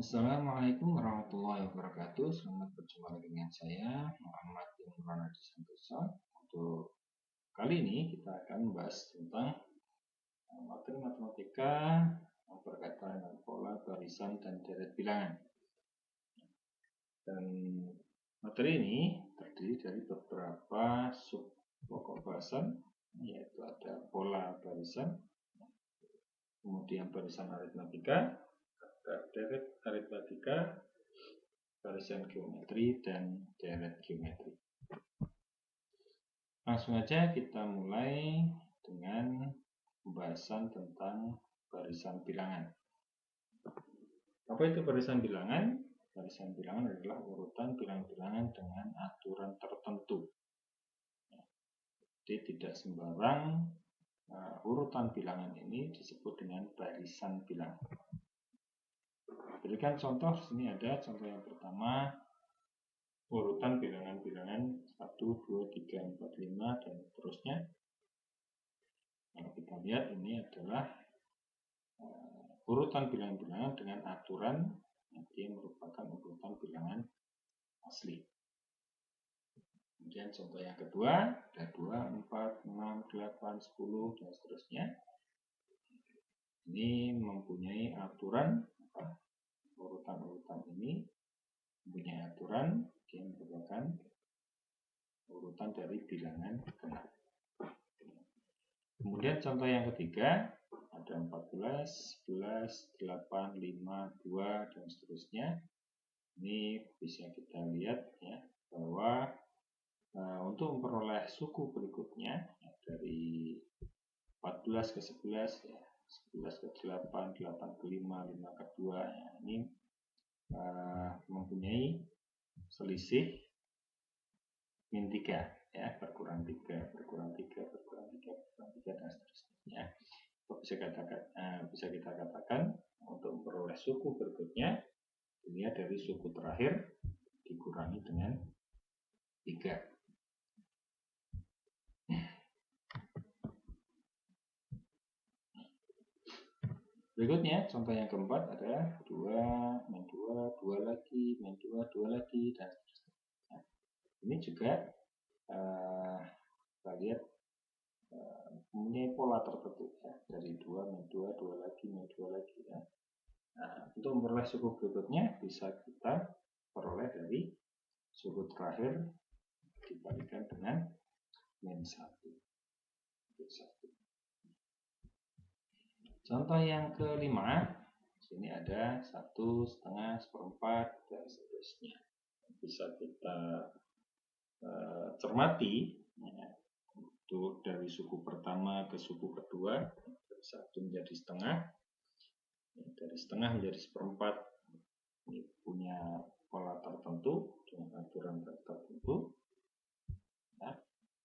Assalamualaikum warahmatullahi wabarakatuh. Selamat berjumpa lagi dengan saya Muhammad Imran Hadi Santosa. Untuk kali ini kita akan membahas tentang materi matematika yang berkaitan dengan pola, barisan, dan deret bilangan. Dan materi ini terdiri dari beberapa sub pokok bahasan, yaitu ada pola barisan, kemudian barisan aritmatika, deret aritmatika, barisan geometri, dan deret geometri. Langsung saja kita mulai dengan pembahasan tentang barisan bilangan. Apa itu barisan bilangan? Barisan bilangan adalah urutan bilangan-bilangan dengan aturan tertentu. Jadi tidak sembarang urutan bilangan ini disebut dengan barisan bilangan. Berikan contoh, sini ada contoh yang pertama, urutan bilangan-bilangan 1, 2, 3, 4, 5, dan seterusnya. Kalau kita lihat ini adalah urutan bilangan-bilangan dengan aturan yang merupakan urutan bilangan asli. Kemudian contoh yang kedua, ada 2, 4, 6, 8, 10, dan seterusnya. Ini mempunyai aturan, urutan-urutan ini mempunyai aturan yang merupakan urutan dari bilangan genap. Kemudian contoh yang ketiga, ada 14, 11, 8, 5, 2, dan seterusnya. Ini bisa kita lihat ya, bahwa untuk memperoleh suku berikutnya dari 14 ke 11 ya, 11 ke 8, 8 ke 5, 5 ke 2 ya, ini mempunyai selisih min 3 ya, berkurang 3, berkurang 3, berkurang 3, berkurang 3, dan seterusnya. Bisa kita katakan untuk memperoleh suku berikutnya, dilihat dari suku terakhir dikurangi dengan 3. Berikutnya, contoh yang keempat ada 2, min 2, 2 lagi, min 2, 2 lagi, dan seterusnya. Ini juga kita lihat mempunyai pola tertentu ya, dari 2, min 2, 2 lagi, min 2 lagi ya. Nah, untuk memperoleh suku berikutnya bisa kita peroleh dari suku terakhir dibandingkan dengan min 1. Contoh yang kelima, sini ada 1, setengah, seperempat, dan seterusnya. Bisa kita cermati ya, untuk dari suku pertama ke suku kedua, dari 1 menjadi setengah, dari setengah menjadi seperempat. Ini punya pola tertentu dengan aturan tertentu. Nah,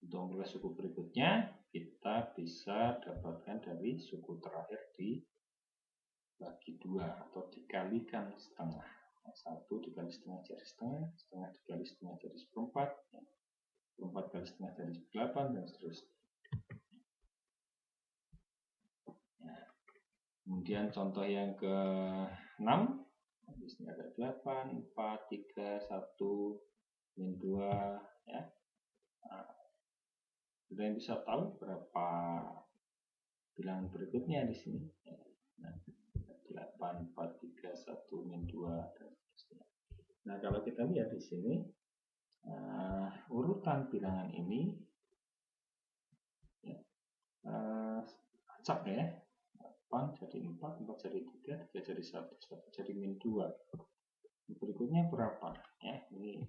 untuk memperoleh suku berikutnya, kita bisa dapatkan dari suku terakhir dibagi 2 atau dikalikan setengah. 1 dikali setengah jadi setengah, setengah dikali setengah jadi seperempat, seperempat kali setengah jadi 8, dan seterusnya. Nah, kemudian contoh yang ke-6, di sini ada 8, 4, 3, 1, min 2 ya. Nah, kita yang bisa tahu berapa bilangan berikutnya di sini. Nah, 8, 4, 3, 1, min 2, dan seterusnya. Nah, kalau kita lihat di sini, urutan bilangan ini ya, acak ya. 8 jadi 4, 4 jadi 3, 3 jadi 1, 1 jadi min 2. Berikutnya berapa? Ya, ini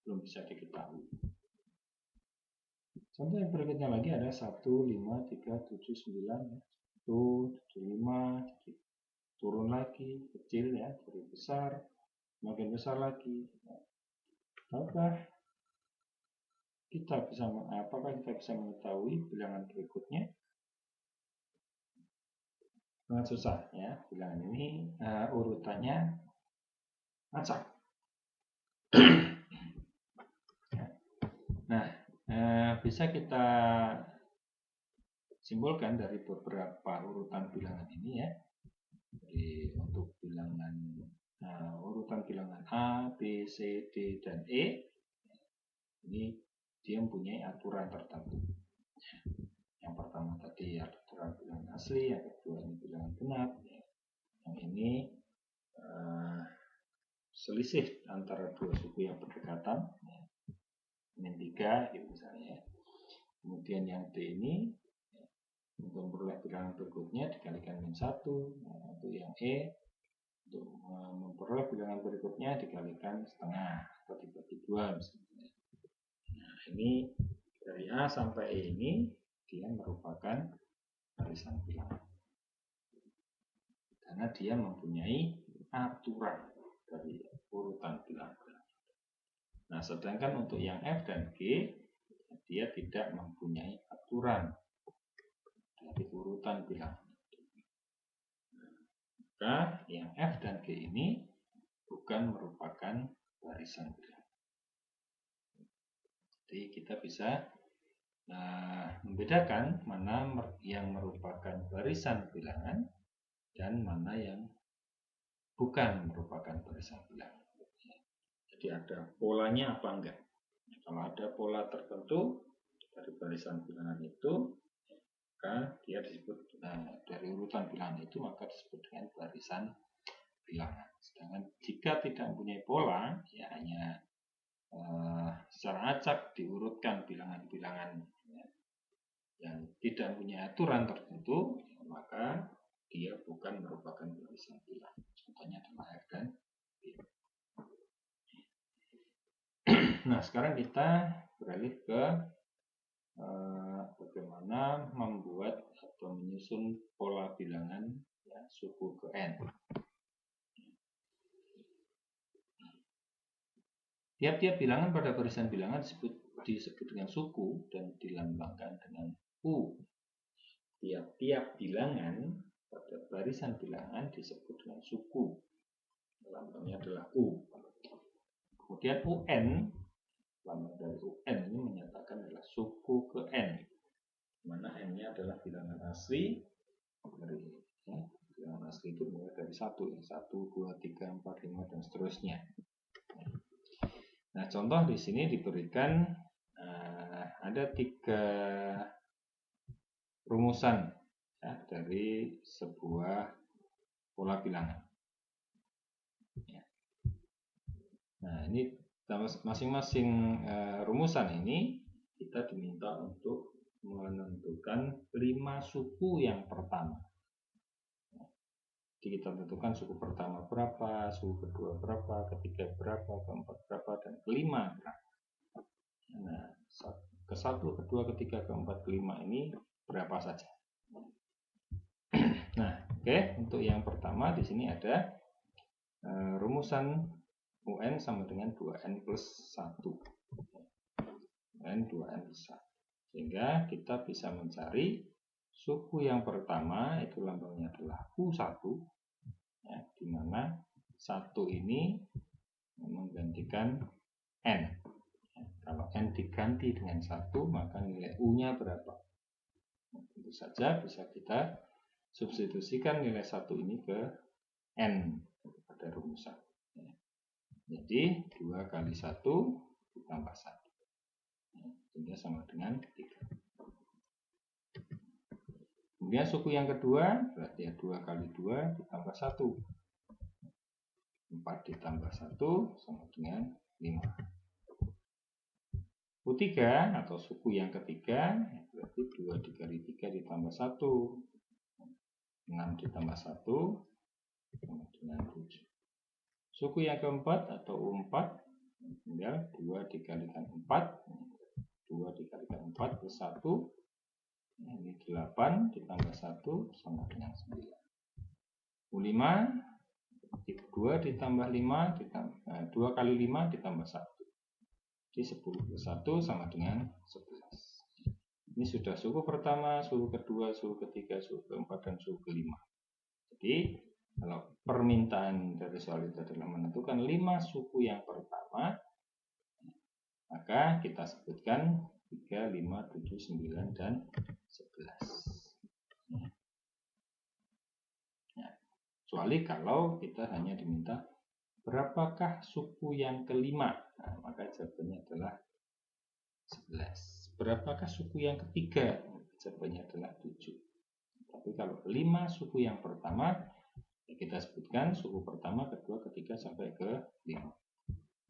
belum bisa diketahui. Contoh yang berikutnya lagi ada 1, 5, 3, 7, 9 ya. 1, 7, 5, jadi turun lagi, kecil ya, jadi besar, makin besar lagi. Apakah kita bisa mengetahui bilangan berikutnya? Sangat susah ya, bilangan ini urutannya acak. Nah, bisa kita simpulkan dari beberapa urutan bilangan ini ya. Jadi untuk bilangan bilangan A, B, C, D, dan E, ini dia mempunyai aturan tertentu. Yang pertama tadi aturan bilangan asli, yang kedua ini bilangan genap, yang ini selisih antara dua suku yang berdekatan, min 3 gitu misalnya. Kemudian yang D ini untuk memperoleh bilangan berikutnya dikalikan min 1. Untuk yang E, untuk memperoleh bilangan berikutnya dikalikan setengah atau dibagi 2 misalnya. Nah, ini dari A sampai E ini dia merupakan barisan bilangan karena dia mempunyai aturan dari urutan bilangan. Nah, sedangkan untuk yang F dan G dia tidak mempunyai aturan dari urutan bilangan. Maka yang F dan G ini bukan merupakan barisan bilangan. Jadi kita bisa membedakan mana yang merupakan barisan bilangan dan mana yang bukan merupakan barisan bilangan. Jadi ada polanya apa enggak. Kalau ada pola tertentu dari barisan bilangan itu, maka dia disebut dari urutan bilangan itu maka disebut dengan barisan bilangan. Sedangkan jika tidak mempunyai pola, ya hanya secara acak diurutkan bilangan-bilangan yang tidak punya aturan tertentu, maka dia bukan merupakan barisan bilangan. Contohnya adalah F dan B. Nah, sekarang kita beralih ke bagaimana membuat atau menyusun pola bilangan suku ke N. Tiap-tiap bilangan pada barisan bilangan disebut dengan suku dan dilambangkan dengan U. Tiap-tiap bilangan pada barisan bilangan disebut dengan suku. Lambangnya adalah U. Kemudian UN, lambang dari UN ini menyatakan adalah suku ke N, mana N-nya adalah bilangan asli. Bilangan asli itu mulai dari 1, 1, 2, 3, 4, 5 dan seterusnya. Nah, contoh di sini diberikan ada 3 rumusan dari sebuah pola bilangan. Nah, ini masing-masing rumusan ini kita diminta untuk menentukan 5 suku yang pertama. Jadi kita tentukan suku pertama berapa, suku kedua berapa, ketiga berapa, keempat berapa, dan kelima berapa. Nah, ke 1, kedua, ketiga, keempat, kelima ini berapa saja. Nah, oke, untuk yang pertama di sini ada rumusan UN sama dengan 2N plus 1. UN 2N plus 1. Sehingga kita bisa mencari suku yang pertama, itu lambangnya adalah U1, di mana 1 ini menggantikan N. Kalau N diganti dengan 1, maka nilai U-nya berapa? Tentu saja bisa kita substitusikan nilai 1 ini ke N pada rumusan. Jadi 2 kali 1 ditambah 1. Sehingga sama dengan 3. Kemudian suku yang kedua berarti 2 kali 2 ditambah 1. 4 ditambah 1 sama dengan 5. U3 atau suku yang ketiga berarti 2 dikali 3 ditambah 1. 6 ditambah 1 sama dengan 7. Suku yang keempat atau U4 tinggal 2 dikalikan 4. 2 dikalikan 4 plus 1. Ini 8 ditambah 1 sama dengan 9. U5 2 ditambah 5 2 kali 5 ditambah 1. Jadi 10 plus 1 sama dengan 11. Ini sudah suku pertama, suku kedua, suku ketiga, suku keempat, dan suku kelima. Jadi kalau permintaan dari soal itu adalah menentukan 5 suku yang pertama, maka kita sebutkan 3, 5, 7, 9, dan 11. Kecuali kalau kita hanya diminta berapakah suku yang kelima? Nah, maka jawabannya adalah 11. Berapakah suku yang ketiga? Jawabannya adalah 7. Tapi kalau kelima suku yang pertama, ya kita sebutkan suku pertama, kedua, ketiga, sampai ke 5.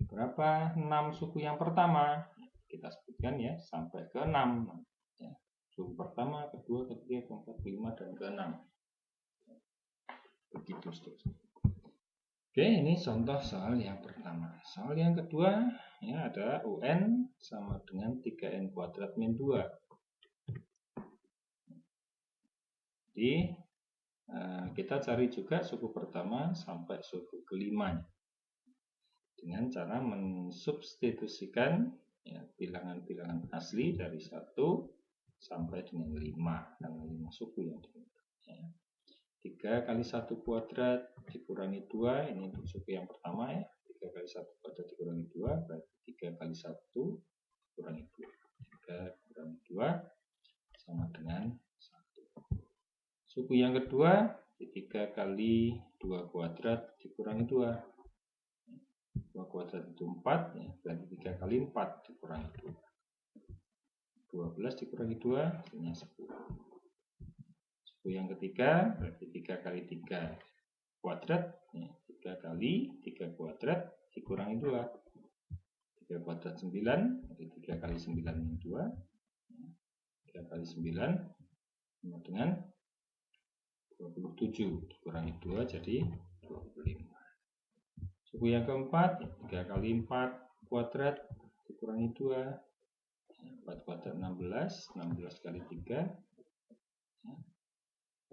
Berapa 6 suku yang pertama? Kita sebutkan ya, sampai ke 6. Ya. Suku pertama, kedua, ketiga, keempat, kelima, dan ke-6. Begitu seterusnya. Oke, ini contoh soal yang pertama. Soal yang kedua, ya ada UN sama dengan 3N kuadrat min 2. Jadi, kita cari juga suku pertama sampai suku kelima dengan cara mensubstitusikan ya, bilangan-bilangan asli dari 1 sampai dengan 5, karena 5 suku yang diminta. Ya. 3 kali 1 kuadrat dikurangi 2, ini untuk suku yang pertama ya. 3 kali 1 kuadrat dikurangi 2, berarti 3 kali 1 dikurangi 2. 3 kurangi 2 sama dengan 1. Suku yang kedua, 3 kali 2 kuadrat dikurangi 2. 2 kuadrat itu 4, ya, berarti 3 kali 4 dikurangi 2. 12 dikurangi 2, hasilnya 10. Yang ketiga berarti 3 kali 3 kuadrat ya, 3 kali 3 kuadrat dikurangi 2, 3 kuadrat 9, berarti 3 kali 9 min 2, 3 kali 9 sama dengan 27, dikurangi 2 jadi 25. Suku yang keempat 3 kali 4 kuadrat dikurangi 2, 4 kuadrat 16, 16 kali 3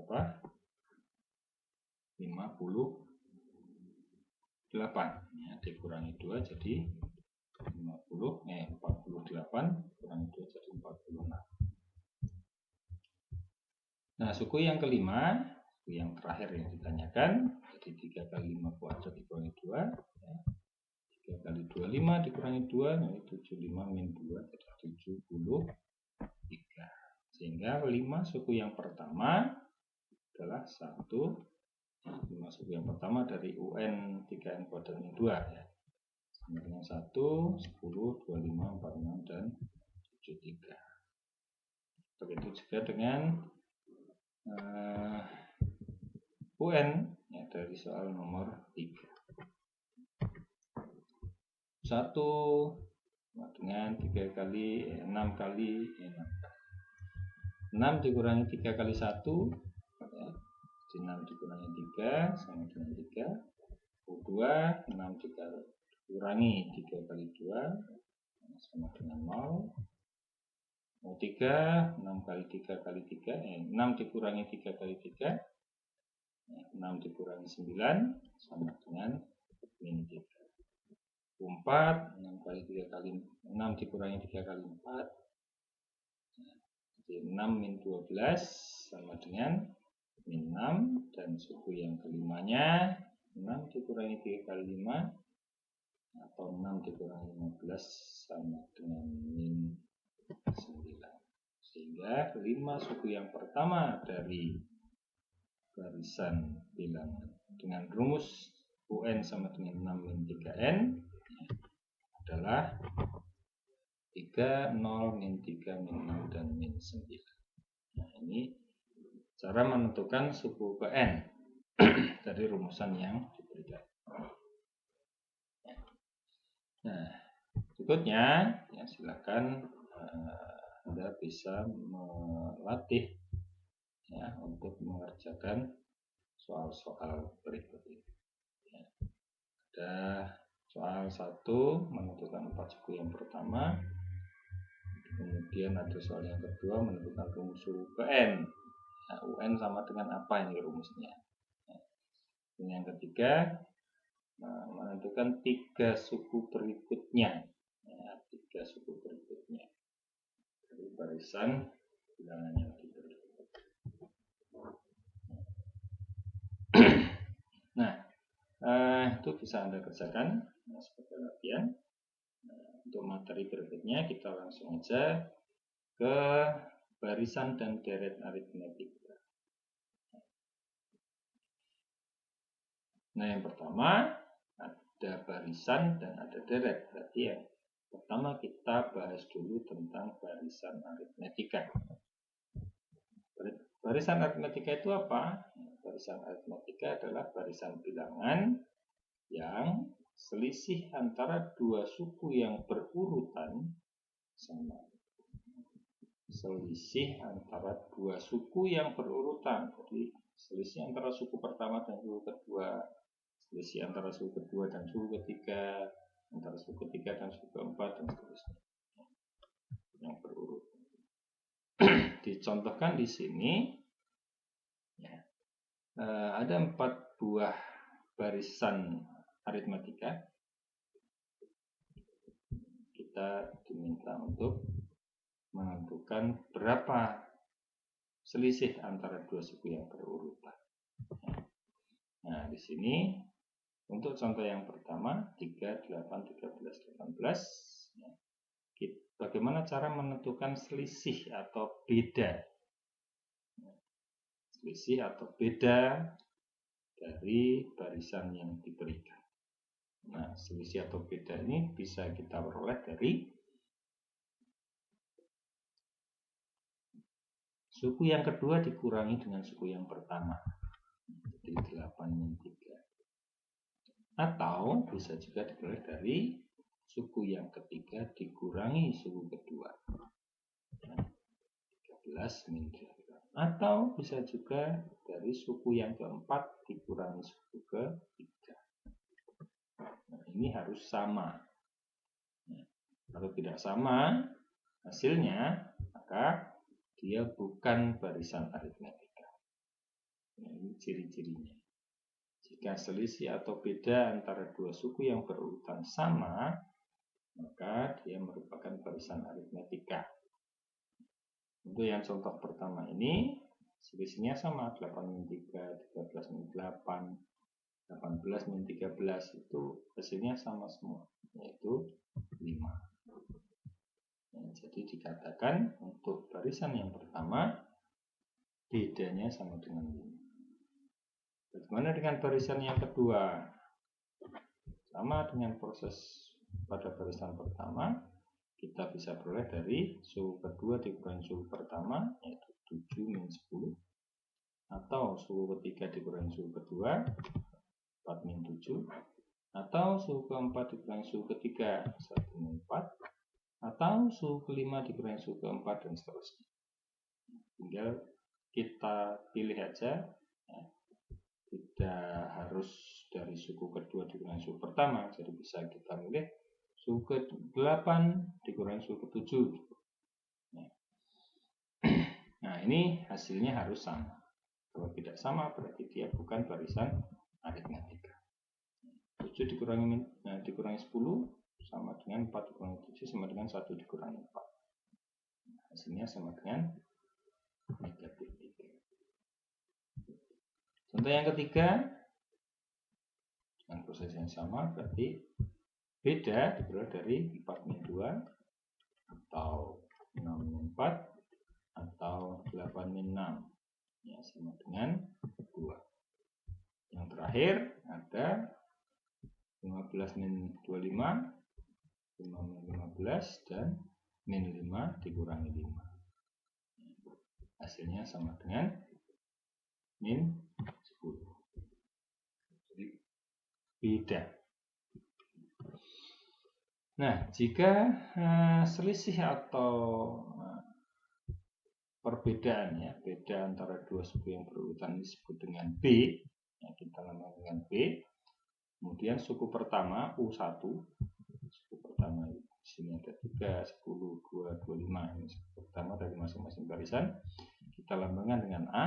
apa? 58 ya, dikurangi 2 jadi 48 kurangi 2 jadi 46. Nah, suku yang kelima, suku yang terakhir yang ditanyakan, jadi 3 kali 5 kuadrat dikurangi 2 ya. 3 kali 25 dikurangi 2, nah 75 min 2 jadi 73. Sehingga 5 suku yang pertama adalah 1, 5 suku yang pertama dari UN 3N kuadrat min 2 ya. Sama dengan 1, 10, 25, 46, dan 73. Begitu juga dengan UN ya, dari soal nomor 3. 1 sama dengan 3 kali 6 kali 6 dikurangi 3 kali 1 ya. 6 dikurangi 3 sama dengan 3. 2, 6 dikurangi 3 kali 2 sama dengan 0. 3, 6 kali 3 kali 3, 6 dikurangi 3 kali 3, 6 dikurangi 9 sama dengan min 3. 4, 6 kali 3 kali 6 dikurangi 3 kali 4, jadi 6 min 12 sama dengan min 6, dan suku yang kelimanya 6 dikurangi 3 kali 5 atau 6 dikurangi 15 sama dengan min 9. Sehingga 5 suku yang pertama dari barisan bilangan dengan rumus UN sama dengan 6 min 3N adalah 3, 0, min 3, min 6, dan min 9. Nah, ini cara menentukan suku ke N dari rumusan yang diberikan. Nah, berikutnya ya, silakan Anda bisa melatih ya, untuk mengerjakan soal-soal berikut ini. Ya. Ada soal 1 menentukan 4 suku yang pertama, kemudian ada soal yang kedua menentukan rumus suku ke N. Nah, UN sama dengan apa ini rumusnya? Dan yang ketiga menentukan 3 suku berikutnya, ya, 3 suku berikutnya dari barisan bilangan yang diberi. Nah, itu bisa Anda kerjakan sebagai latihan. Untuk materi berikutnya kita langsung aja ke barisan dan deret aritmetik. Nah, yang pertama ada barisan dan ada deret. Berarti yang pertama kita bahas dulu tentang barisan aritmetika. Barisan aritmetika itu apa? Barisan aritmetika adalah barisan bilangan yang selisih antara dua suku yang berurutan sama. Selisih antara dua suku yang berurutan. Jadi selisih antara suku pertama dan suku kedua, selisih antara suku kedua dan suku ketiga, antara suku ketiga dan suku keempat, dan seterusnya. Yang berurutan. Dicontohkan di sini ya, ada 4 buah barisan aritmetika. Kita diminta untuk menentukan berapa selisih antara dua suku yang berurutan. Nah, di sini untuk contoh yang pertama 3, 8, 13, 18. Bagaimana cara menentukan selisih atau beda? Selisih atau beda dari barisan yang diberikan. Nah, selisih atau beda ini bisa kita peroleh dari suku yang kedua dikurangi dengan suku yang pertama. Jadi 8 min 3. Atau bisa juga diperoleh dari suku yang ketiga dikurangi suku kedua. 13 min 3. Atau bisa juga dari suku yang keempat dikurangi suku ketiga. Nah, ini harus sama. Kalau tidak sama hasilnya, maka dia bukan barisan aritmetika. Nah, ini ciri-cirinya. Jika selisih atau beda antara dua suku yang berurutan sama, maka dia merupakan barisan aritmetika. Untuk yang contoh pertama ini, selisihnya sama, 8 min 3, 13 min 8, 18 min 13, itu hasilnya sama semua, yaitu 5. Nah, jadi dikatakan untuk barisan yang pertama, bedanya sama dengan 5. Bagaimana dengan barisan yang kedua? Sama dengan proses pada barisan pertama, kita bisa peroleh dari suku kedua dikurangi suku pertama, yaitu 7 min 10. Atau suku ketiga dikurangi suku kedua, 4 min 7. Atau suku keempat dikurangi suku ketiga, 1 min 4. Atau suku kelima dikurangi suku keempat, dan seterusnya. Tinggal kita pilih aja. Tidak harus dari suku kedua dikurangi suku pertama, jadi bisa kita pilih suku ke-8 dikurangi suku ke-7. Nah, ini hasilnya harus sama. Kalau tidak sama berarti dia bukan barisan aritmetika. 7 dikurangi 10 sama dengan 4 dikurangi 7 sama dengan 1 dikurangi 4. Hasilnya sama dengan negatif 3. Contoh yang ketiga, dengan proses yang sama, berarti beda diperoleh dari 4 min 2, atau 6 min 4, atau 8 min 6. Ya, sama dengan 2. Yang terakhir ada 15 min 25, 5 min 15, dan min 5 dikurangi 5. Hasilnya sama dengan min 10. Jadi beda. Nah, jika selisih atau perbedaan, ya, beda antara dua suku yang berurutan disebut dengan B, ya, kita namakan dengan B. Kemudian suku pertama U1, suku pertama di sini ada 3, 10, 2, 25. Ini suku pertama dari masing-masing barisan. Kita lambangkan dengan A.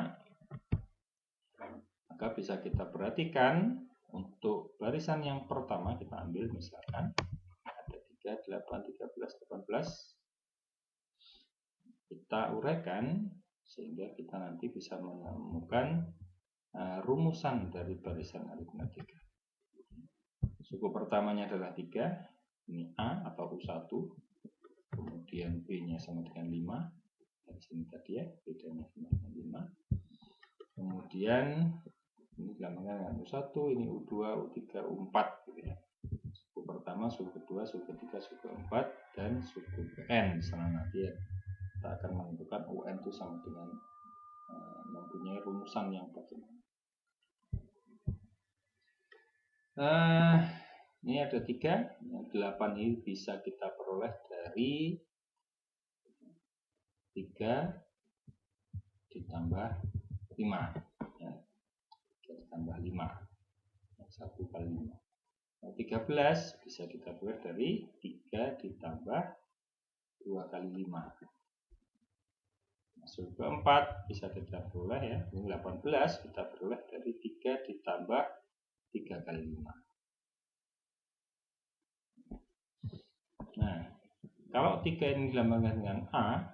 Maka bisa kita perhatikan untuk barisan yang pertama kita ambil misalkan ada 3, 8, 13, 18. Kita uraikan sehingga kita nanti bisa menemukan rumusan dari barisan aritmetika. Suku pertamanya adalah 3, ini A atau U1, kemudian B-nya sama dengan 5, dari sini tadi ya, bedanya sama dengan 5. Kemudian ini dilambangkan dengan U1, ini U2, U3, U4 gitu ya. pertama, suku kedua, suku ketiga, suku keempat, dan suku ke-n. Setelah nanti kita akan menentukan UN itu sama dengan mempunyai rumusan yang bagaimana. Ini ada 3, yang 8 ini bisa kita peroleh dari 3 ditambah 5, ya. 3 ditambah 5, 1 kali 5. 13 bisa kita peroleh dari 3 ditambah 2 kali 5. Masuk ke 4 bisa kita peroleh, ya. Ini 18 kita peroleh dari 3 ditambah 3 kali 5. Nah, kalau 3 ini dilambangkan dengan A,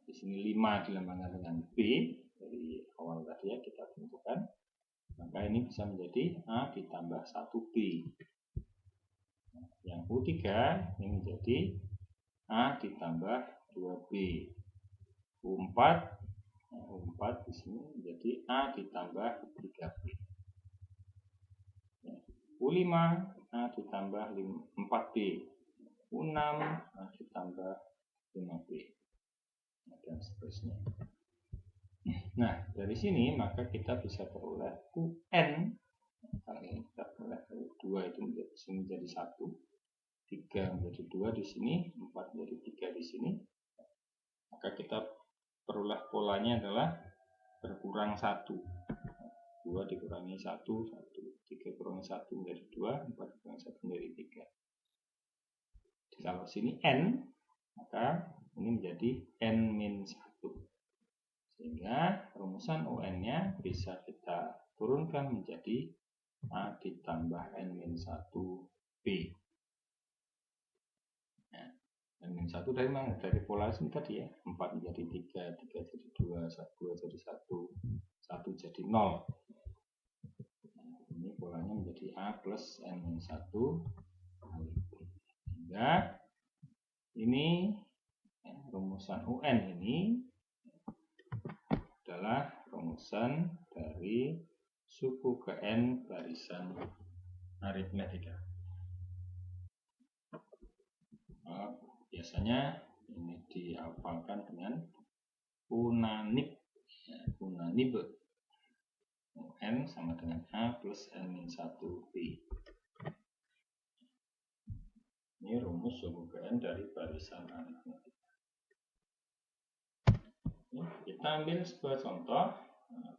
di sini 5 dilambangkan dengan B, dari awal tadi ya kita tentukan, maka ini bisa menjadi A ditambah 1B. Yang U3 ini menjadi A ditambah 2B. U4 di sini menjadi A ditambah 3B. U5 A ditambah 4B. U6 A ditambah 5B. Dan seterusnya. Nah, dari sini maka kita bisa peroleh UN. Kali ini kita peroleh 2 itu menjadi 1, 3 menjadi 2 di sini, 4 menjadi 3 di sini. Maka kita peroleh polanya adalah berkurang 1. 2 dikurangi 1, 3 kurangi 1 menjadi 2, 4 kurangi 1 menjadi 3. Kalau sini N, maka ini menjadi N-1. Sehingga rumusan UN-nya bisa kita turunkan menjadi A ditambah N-1B. Nah, N-1 dari mana? Dari pola sini tadi ya. 4 menjadi 3, 3 jadi 2, 2 jadi 1, 1 jadi 0. Nah, ini polanya menjadi A plus N-1 kali B. Sehingga ini rumusan UN ini adalah rumusan dari suku ke-n barisan aritmetika. Biasanya ini dihafalkan dengan unanib. Unanib UN sama dengan A plus N-1B. Ini rumus suku ke-n dari barisan aritmetika. Kita ambil sebuah contoh,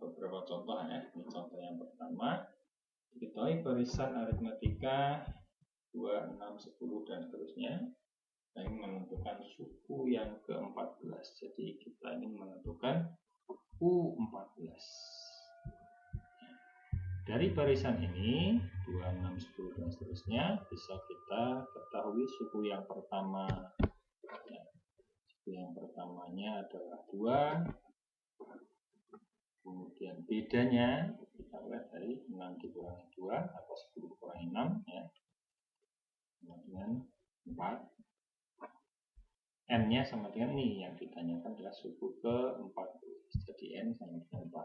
beberapa contoh ya. Ini contoh yang pertama. Diketahui barisan aritmetika 2, 6, 10 dan seterusnya. Kita ingin menentukan suku yang ke-14. Jadi kita ingin menentukan U14. Dari barisan ini 2, 6, 10 dan seterusnya bisa kita ketahui suku yang pertama. Yang pertamanya adalah 2, kemudian bedanya kita lihat dari 6 dikurangi 2 atau 10 dikurangi 6 ya, sama dengan 4. N nya sama dengan ini, yang ditanyakan adalah suku ke-14, jadi N sama dengan 14.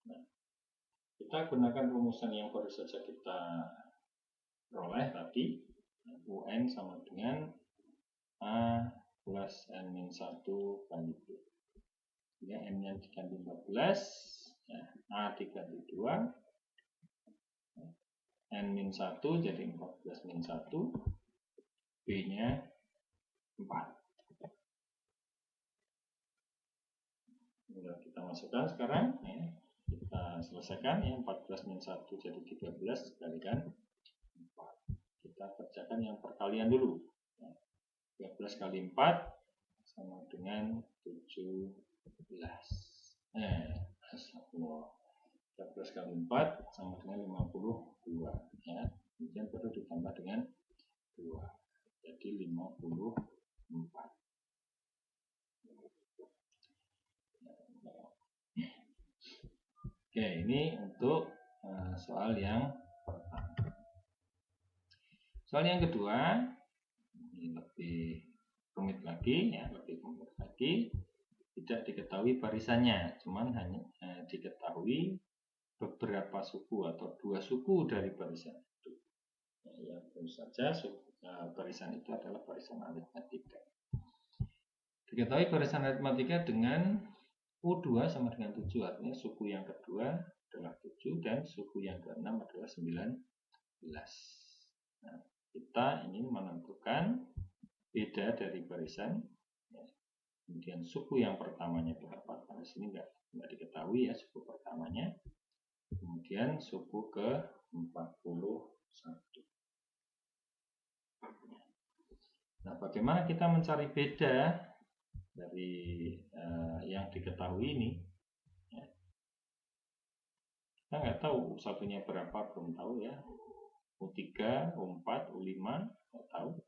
Nah, kita gunakan rumusan yang baru saja kita peroleh tadi, UN sama dengan A plus N-1 kali B. Ya, N nya diganti 14, ya, A diganti 2, N-1 jadi 14 min 1, B nya 4. Sudah kita masukkan sekarang, ya. Kita selesaikan ya, 14 min 1 jadi 13 dikalikan 4. Kita kerjakan yang perkalian dulu. 13 kali 4 sama dengan 17. 13 kali 4 sama dengan 52 ya. Kemudian baru ditambah dengan 2. Jadi 54. Oke, ini untuk soal yang pertama. Soal yang kedua ini lebih rumit lagi ya, lebih kompleks lagi. Tidak diketahui barisannya, cuman hanya diketahui beberapa suku atau dua suku dari barisan itu. Ya, tentu saja barisan itu adalah barisan aritmatika. Diketahui barisan aritmatika dengan U2 sama dengan 7, artinya suku yang kedua adalah 7 dan suku yang keenam adalah 19. Nah, kita ingin menentukan beda dari barisan. Kemudian suku yang pertamanya berapa? Karena sini nggak diketahui ya suku pertamanya. Kemudian suku ke-41. Nah, bagaimana kita mencari beda dari yang diketahui ini? Ya. Kita nggak tahu satunya berapa, belum tahu ya. U3, U4, U5, nggak tahu.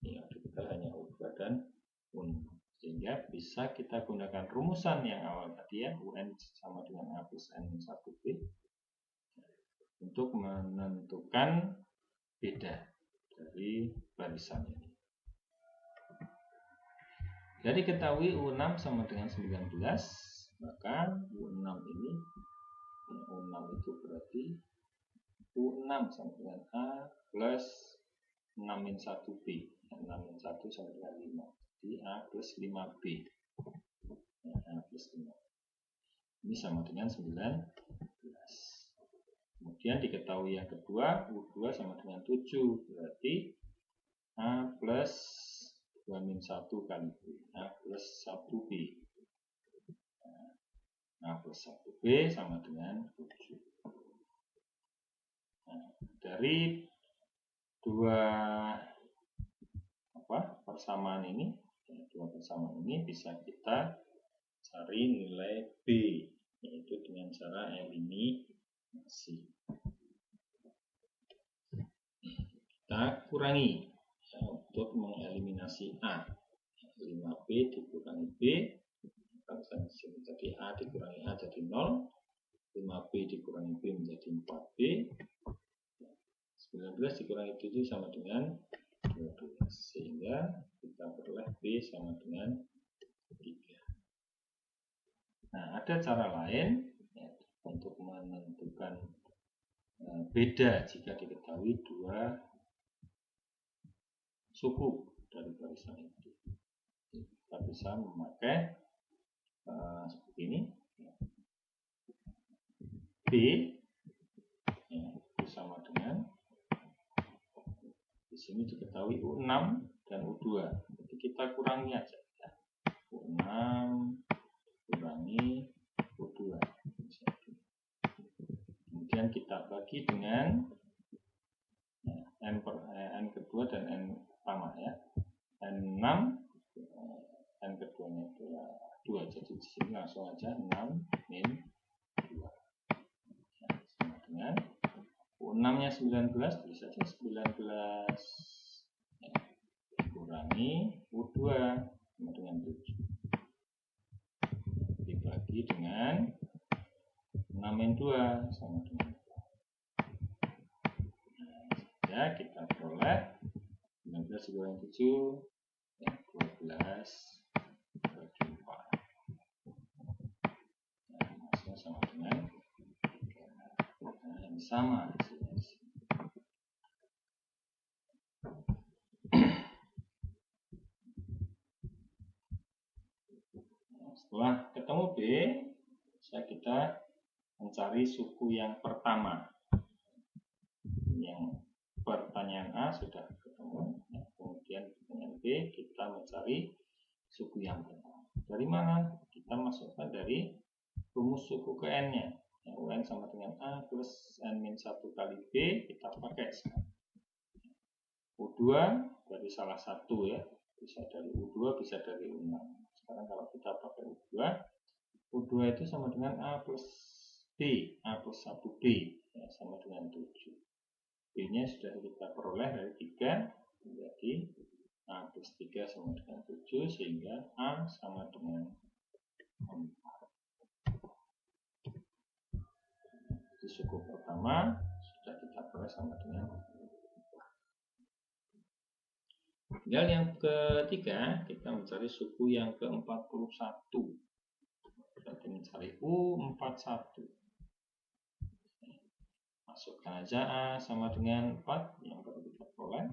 Ya, kita hanya U2 dan U6. Sehingga bisa kita gunakan rumusan yang awal tadi ya, UN sama dengan A plus N1B untuk menentukan beda dari barisan ini. Jadi ketahui U6 sama dengan 19, maka U6 ini, U6 itu berarti U6 sama dengan A plus 6-1B, 6-1 sama dengan 5. A plus 5B, A plus 5. Ini sama dengan 19. Kemudian diketahui yang kedua, U2 sama dengan 7, berarti A plus 2-1 kali B, A plus 1B. A plus 1B sama dengan 7. Nah, dari dua persamaan ini, bisa kita cari nilai B, yaitu dengan cara eliminasi. Kita kurangi untuk mengeliminasi A. 5B dikurangi B, tadi A dikurangi A jadi 0, 5B dikurangi B menjadi 4B, 19 dikurangi 7 sama dengan 12, sehingga kita peroleh B sama dengan 3. Nah, ada cara lain ya, untuk menentukan beda jika diketahui dua suku dari barisan itu. Kita bisa memakai seperti ini. B ya, itu sama dengan, di sini diketahui U6 dan U2. Jadi kita kurangi aja ya. U6 kurangi U2. Kemudian kita bagi dengan N kedua dan N pertama ya. N6, N keduanya itu 2. Jadi di sini langsung aja 6 min 2. Nah, sama dengan U6 nya 19, tulis saja 19 ya, kurangi U2 sama dengan 7 dibagi dengan 6 min 2 sama dengan 4. Nah, ya kita peroleh 19 dikurangi 7 ya, 12 bagi 4. Nah, hasilnya sama dengan 3. Nah, yang sama hasilnya di sini. Setelah ketemu B, kita mencari suku yang pertama. Yang pertanyaan A sudah ketemu, kemudian pertanyaan B kita mencari suku yang pertama. Dari mana? Kita masukkan dari rumus suku ke N-nya. UN sama dengan A plus N-1 kali B, kita pakai sekarang. U2 dari salah satu ya, bisa dari U2, bisa dari U6. Sekarang kalau kita pakai U2 itu sama dengan A plus B, A plus 1B ya, sama dengan 7. B nya sudah kita peroleh dari 3 menjadi A plus 3 sama dengan 7, sehingga A sama dengan 4. Itu suku pertama sudah kita peroleh sama dengan 4. Tinggal yang ketiga, kita mencari suku yang ke-41. Berarti mencari U41. Masukkan aja A sama dengan 4 yang baru kita peroleh.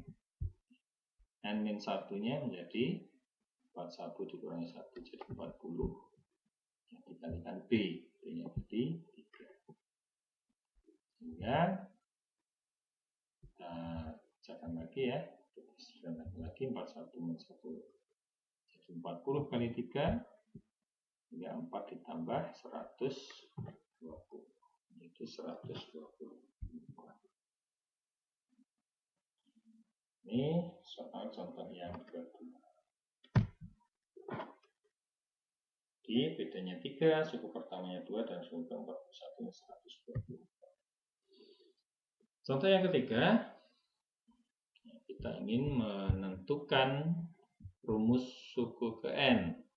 N-1 nya menjadi 41 dikurangi 1 jadi 40. Yang dikalikan B, B nya jadi 3. Sehingga kita kerjakan lagi ya. Lagi 41 minus 1 jadi 40 kali 3 hingga 4 ditambah 120 yaitu 120. Ini soal contoh yang kedua. Di bedanya 3, suku pertamanya 2 dan suku keempat 1 120. Contoh yang ketiga, kita ingin menentukan rumus suku ke N.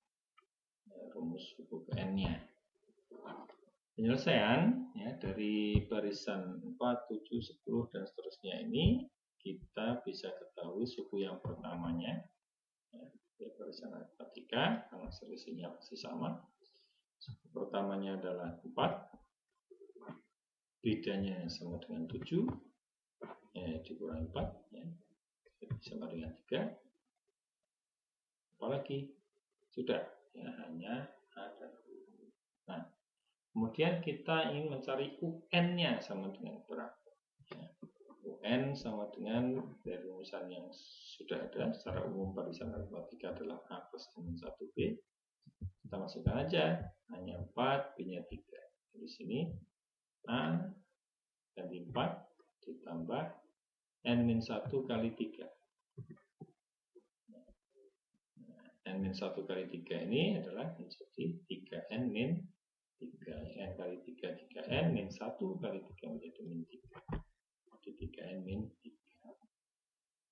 Rumus suku ke N-nya. Penyelesaian ya, dari barisan 4, 7, 10 dan seterusnya ini kita bisa ketahui suku yang pertamanya ya, barisan aritmatika karena selisihnya masih sama. Suku pertamanya adalah 4, bedanya sama dengan 7 ya, dikurangi 4 ya, sama dengan 3. Apalagi sudah ya, hanya ada. Nah, kemudian kita ingin mencari UN-nya sama dengan berapa ya. UN sama dengan dari rumusan yang sudah ada secara umum barisan aritmatika adalah A plus N-1B. Kita masukkan aja hanya 4, B-nya 3. Di sini A ganti 4 ditambah N-1 kali 3. N-1 kali 3 ini adalah menjadi 3N-3. N kali 3, 3N, min 1 kali 3 menjadi min 3. Jadi 3N min 3.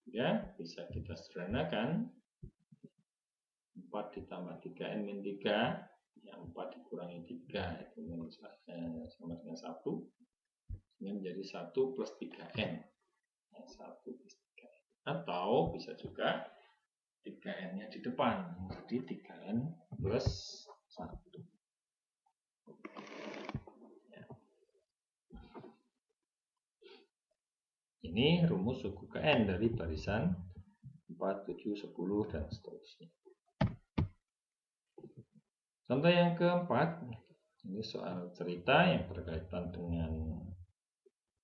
Ya, bisa kita sederhanakan. 4 ditambah 3N min 3. Yang 4 dikurangi 3 itu sama dengan 1. Ini menjadi 1 plus 3N. 1 plus 3N. Atau bisa juga 3N-nya di depan. Jadi 3N plus 1. Ini rumus suku ke N dari barisan 4, 7, 10 dan seterusnya. Contoh yang keempat, ini soal cerita yang berkaitan dengan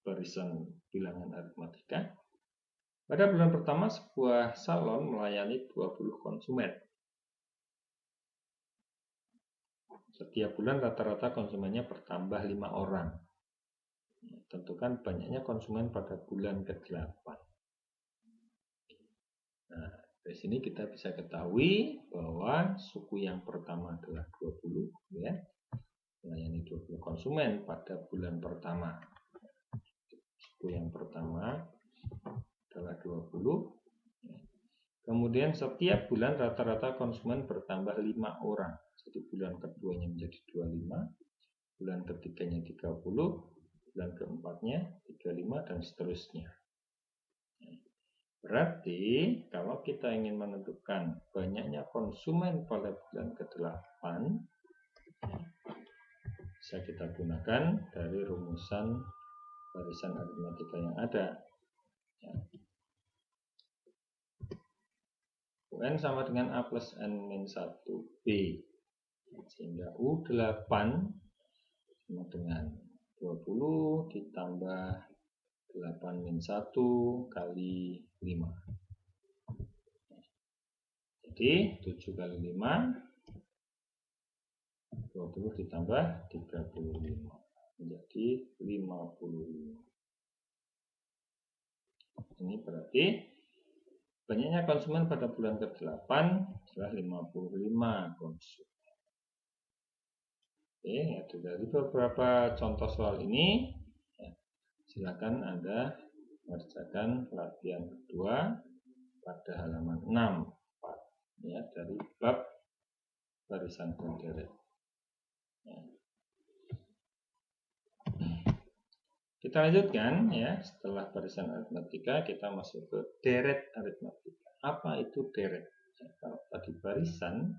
barisan bilangan aritmatika. Pada bulan pertama sebuah salon melayani 20 konsumen. Setiap bulan rata-rata konsumennya bertambah 5 orang. Tentukan banyaknya konsumen pada bulan ke-8. Nah, dari sini kita bisa ketahui bahwa suku yang pertama adalah 20, ya. Melayani 20 konsumen pada bulan pertama. Suku yang pertama adalah 20. Kemudian setiap bulan rata-rata konsumen bertambah 5 orang. Jadi bulan keduanya menjadi 25, bulan ketiganya 30, bulan keempatnya 35 dan seterusnya. Berarti kalau kita ingin menentukan banyaknya konsumen pada bulan ke-8, bisa kita gunakan dari rumusan barisan aritmatika yang ada. UN sama dengan A plus N-1B. Sehingga U8 sama dengan 20 ditambah 8 min 1 kali 5. Jadi 7 kali 5 20 ditambah 35 menjadi 55. Ini berarti banyaknya konsumen pada bulan ke-8 adalah 55 konsumen. Oke, ya, dari beberapa contoh soal ini, ya, silakan Anda mengerjakan latihan kedua pada halaman 6, ya, dari bab barisan berderet. Ya. Kita lanjutkan ya, setelah barisan aritmatika kita masuk ke deret aritmatika. Apa itu deret? Ya, kalau tadi barisan,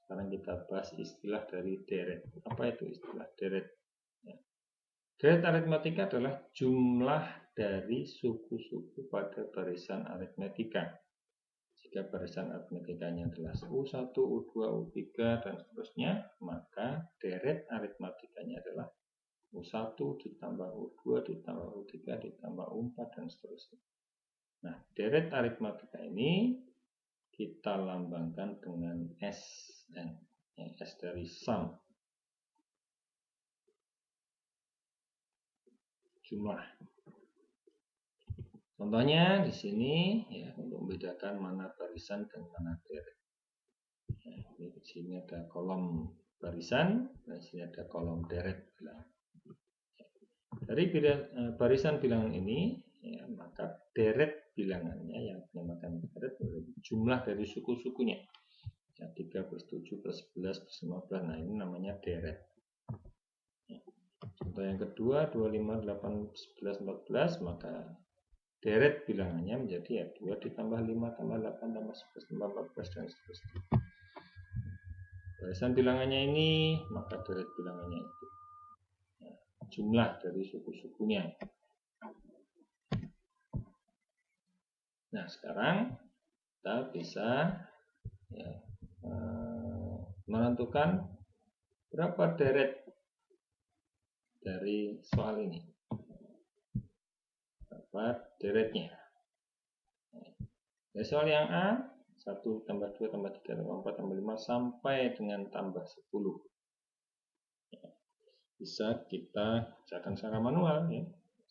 sekarang kita bahas istilah dari deret. Apa itu istilah deret? Ya. Deret aritmetika adalah jumlah dari suku-suku pada barisan aritmetika. Jika barisan aritmetikanya adalah U1, U2, U3, dan seterusnya, maka deret aritmetikanya adalah U1 ditambah U2 ditambah U3 ditambah U4 dan seterusnya. Nah, deret aritmetika ini kita lambangkan dengan SN, S dari sum, jumlah. Contohnya di sini ya, untuk membedakan mana barisan dan mana deret. Nah, di sini ada kolom barisan, dan di sini ada kolom deret bilangan. Dari barisan bilangan ini, ya, maka deret bilangannya yang dinamakan deret jumlah dari suku-sukunya. Ya, 3 plus 7 plus 11 plus 15, nah ini namanya deret. Ya. Contoh yang kedua, 25, 8, 11, 14, maka deret bilangannya menjadi ya 2 ditambah 5 tambah 8 tambah 11 tambah 14 dan seterusnya. Barisan bilangannya ini, maka deret bilangannya itu ya, jumlah dari suku-sukunya. Nah, sekarang kita bisa ya, menentukan berapa deret dari soal ini. Berapa deretnya? Dari soal yang A, 1 tambah 2 tambah 3 tambah 4 tambah 5 sampai dengan tambah 10. Bisa kita kerjakan secara manual ya.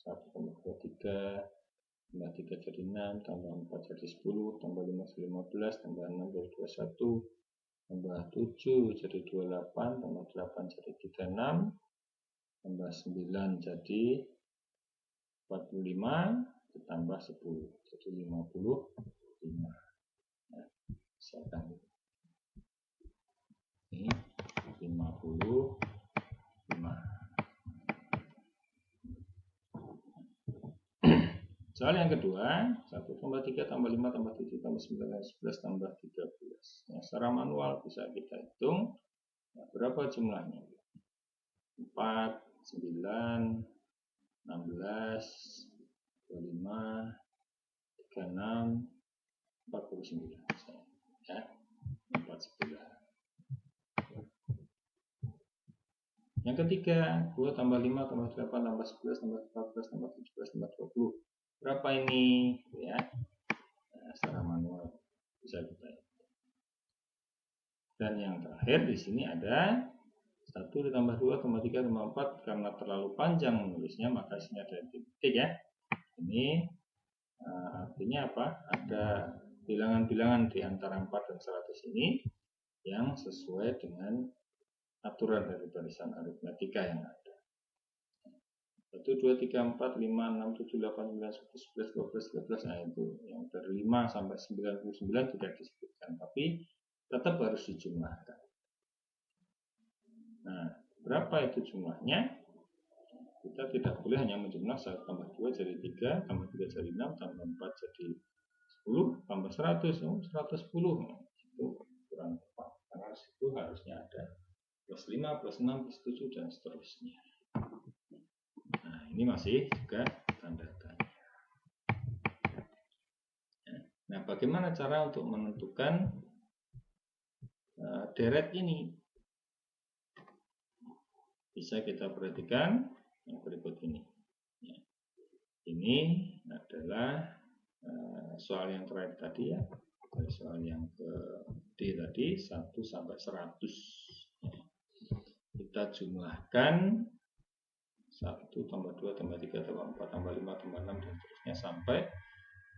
1 tambah 2, 3, tambah 3 jadi 6, tambah 4 jadi 10, tambah 5 jadi 15, tambah 6 jadi 21, tambah 7 jadi 28, tambah 8 jadi 36, tambah 9 jadi 45, ditambah 10 jadi 55. Nah, misalkan ini 55. Soal yang kedua, 1 tambah 3 tambah 5 tambah 7 tambah 9 tambah 11 tambah 13. Nah, secara manual bisa kita hitung nah, berapa jumlahnya. 4, 9, 16, 25, 36, 49. Ya, 49. Yang ketiga, 2 tambah 5 tambah 8 tambah 11 tambah 14 tambah 17 tambah 20. Berapa ini? Ya, nah, secara manual bisa kita hitung. Dan yang terakhir di sini ada 1 ditambah 2 tambah 3 tambah 4. Karena terlalu panjang menulisnya, maka sini ada titik ya. Ini artinya apa? Ada bilangan-bilangan di antara 4 dan 100 ini yang sesuai dengan aturan dari barisan aritmetika yang ada. 1, 2, 3, 4, 5, 6, 7, 8, 9, 10, 11, 12, 13. Nah itu yang dari 5 sampai 99 tidak disebutkan, tapi tetap harus dijumlahkan. Nah, berapa itu jumlahnya? Kita tidak boleh hanya menjumlah 1 tambah 2 jadi 3, tambah 3 jadi 6, tambah 4 jadi 10, tambah 100, 110. Nah, itu kurang tepat. Karena itu harusnya ada plus 5, plus 6, plus 7, dan seterusnya. Nah, ini masih juga tanda tanya. Nah, bagaimana cara untuk menentukan deret ini? Bisa kita perhatikan yang berikut ini. Ini adalah soal yang terakhir tadi ya. Soal yang ke D tadi 1 sampai 100. Kita jumlahkan 1 tambah 2 tambah 3 tambah 4 tambah 5 tambah 6 dan seterusnya sampai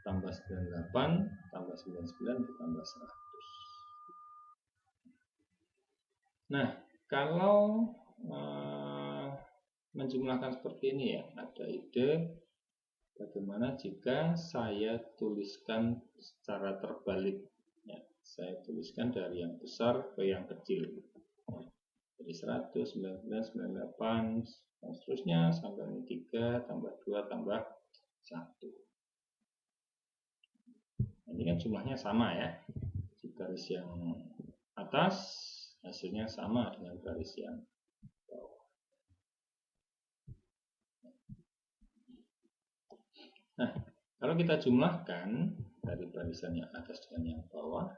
tambah 98 tambah 99 ditambah 100. Nah, kalau menjumlahkan seperti ini ya, ada ide bagaimana jika saya tuliskan secara terbalik ya, saya tuliskan dari yang besar ke yang kecil ya. Jadi 100, 99, 98 dan seterusnya sampai ini 3 tambah 2 tambah 1. Ini kan jumlahnya sama ya. Di garis yang atas hasilnya sama dengan garis yang bawah. Nah, kalau kita jumlahkan dari barisan yang atas dengan yang bawah,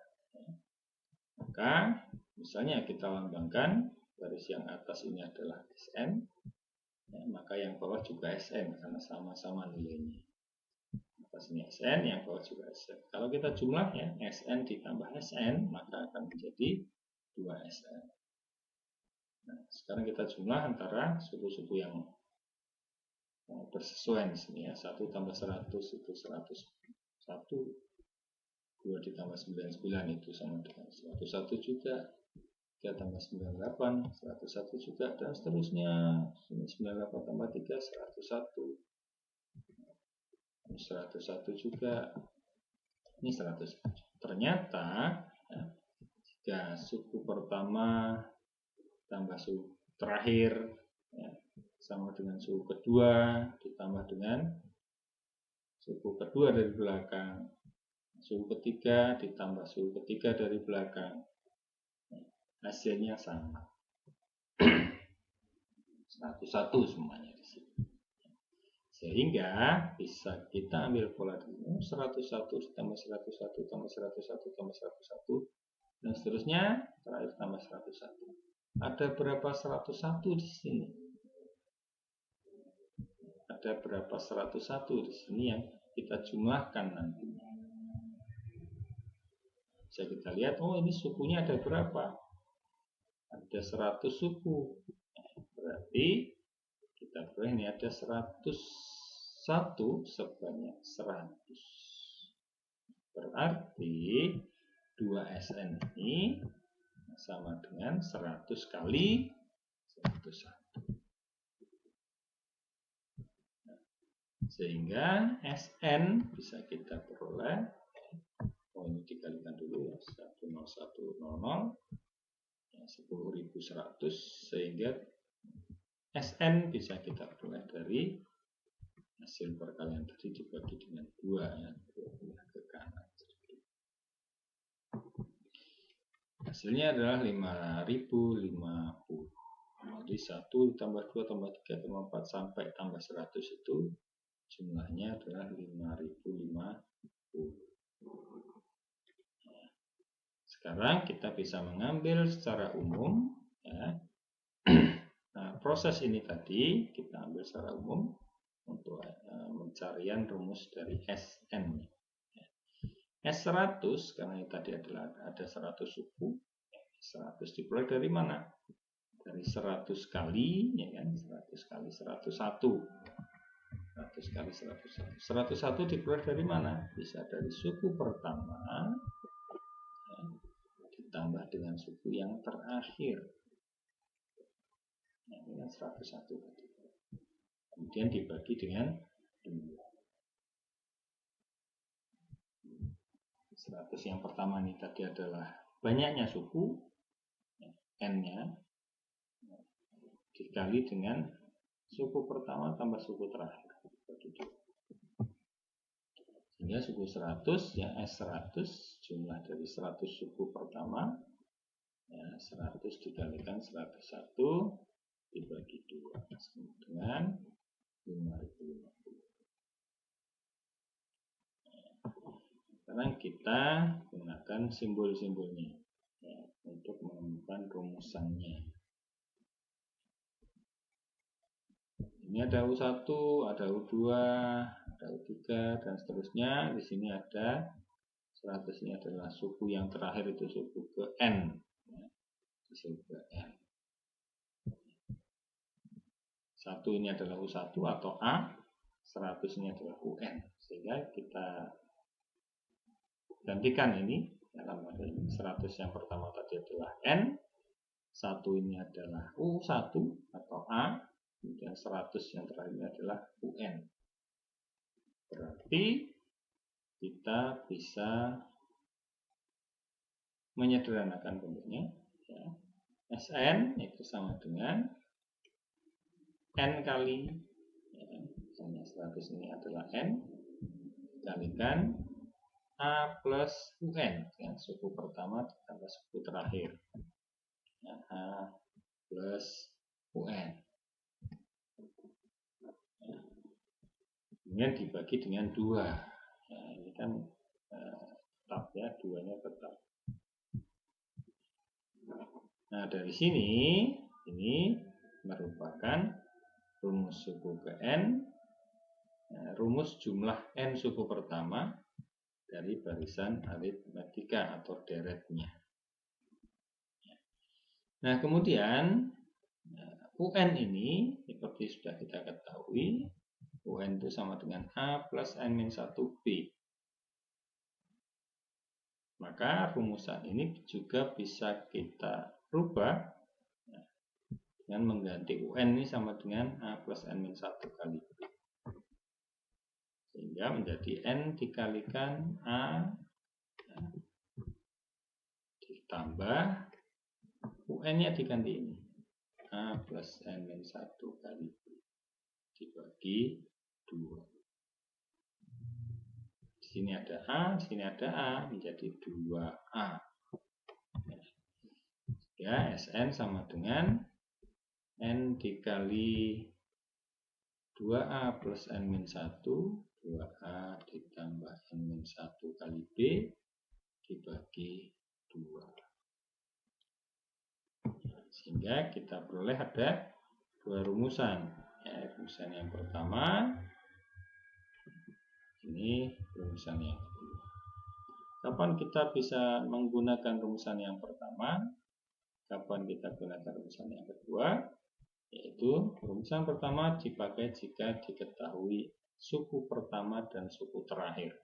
maka misalnya kita lambangkan baris yang atas ini adalah Sn, maka yang bawah juga Sn karena sama-sama nilainya. Atas ini Sn, yang bawah juga Sn. Kalau kita jumlah ya, Sn ditambah Sn, maka akan menjadi 2Sn. Nah, sekarang kita jumlah antara suku-suku yang bersesuaian di sini ya. 1 tambah 100 itu 101, 2 ditambah 99 itu sama dengan 101 juga, 3 tambah 98 101 juga, dan seterusnya. 98 tambah 3 101, 101 juga, ini 100. Ternyata ya, jika suku pertama tambah suku terakhir ya, sama dengan suku kedua ditambah dengan suku kedua dari belakang, suku ketiga ditambah suku ketiga dari belakang, hasilnya sama. 101 semuanya di sini. Sehingga bisa kita ambil pola dulu 101 ditambah 101 tambah 101 tambah 101 dan seterusnya, terakhir tambah 101. Ada berapa 101 di sini? Ada berapa 101 di sini yang kita jumlahkan nantinya. Bisa kita lihat, oh ini sukunya ada berapa? Ada 100 suku. Berarti kita peroleh ini ada 101 sebanyak 100. Berarti 2Sn ini sama dengan 100 kali 101. Sehingga Sn bisa kita peroleh, oh ini dikalikan dulu ya, 10100 ya, 10.100, sehingga Sn bisa kita peroleh dari hasil perkalian tadi dibagi dengan 2 ya, 2 ke kanan. Hasilnya adalah 5050. Jadi 1 tambah 2 tambah 3 tambah 4 sampai tambah 100 itu jumlahnya adalah 5050. Sekarang kita bisa mengambil secara umum ya. Nah, proses ini tadi kita ambil secara umum untuk pencarian rumus dari Sn. S100 karena ini tadi adalah ada 100 suku. 100 diperoleh dari mana? Dari 100 kali ya kan, 100 kali 101. 100 kali 101. 101 diperoleh dari mana? Bisa dari suku pertama ya, ditambah dengan suku yang terakhir. Nah, ini kan 101 tadi. Kemudian dibagi dengan 2. 100 yang pertama ini tadi adalah banyaknya suku, N-nya, dikali dengan suku pertama tambah suku terakhir. Sehingga suku 100 ya S100 jumlah dari 100 suku pertama ya 100 dikalikan 101 dibagi 2 sama dengan 5050. Sekarang kita gunakan simbol-simbolnya ya, untuk menemukan rumusannya. Ini ada U1, ada U2, ada U3 dan seterusnya. Di sini ada 100, ini adalah suku yang terakhir itu suku ke N ya. Suku ke N. 1 ini adalah U1 atau A, 100 ini adalah UN. Sehingga kita gantikan ini dalam ini 100 yang pertama tadi adalah N, 1 ini adalah U1 atau A, kemudian 100 yang terakhir ini adalah UN. Berarti kita bisa menyederhanakan bentuknya ya. Sn itu sama dengan N kali ya, misalnya 100 ini adalah N dikalikan A plus UN ya, suku pertama ditambah suku terakhir ya, A plus UN. kemudian dibagi dengan 2. Nah, ini kan tetap ya, 2-nya tetap. Nah, dari sini ini merupakan rumus suku ke N, rumus jumlah N suku pertama dari barisan aritmetika atau deretnya. Nah, kemudian UN ini seperti sudah kita ketahui, UN itu sama dengan A plus N-1B. Maka rumusan ini juga bisa kita rubah dengan mengganti UN ini sama dengan A plus N-1 kali B. Sehingga menjadi N dikalikan A ditambah UN-nya diganti ini. A plus N-1 kali B dibagi 2. Di sini ada A, di sini ada A, menjadi 2A. Ya, Sn sama dengan N dikali 2A plus N-1, 2A ditambah N-1 kali B dibagi 2. Sehingga kita peroleh ada 2 rumusan. Ya, rumusan yang pertama, ini rumusan yang kedua. Kapan kita bisa menggunakan rumusan yang pertama? Kapan kita gunakan rumusan yang kedua? Yaitu rumusan pertama dipakai jika diketahui suku pertama dan suku terakhir.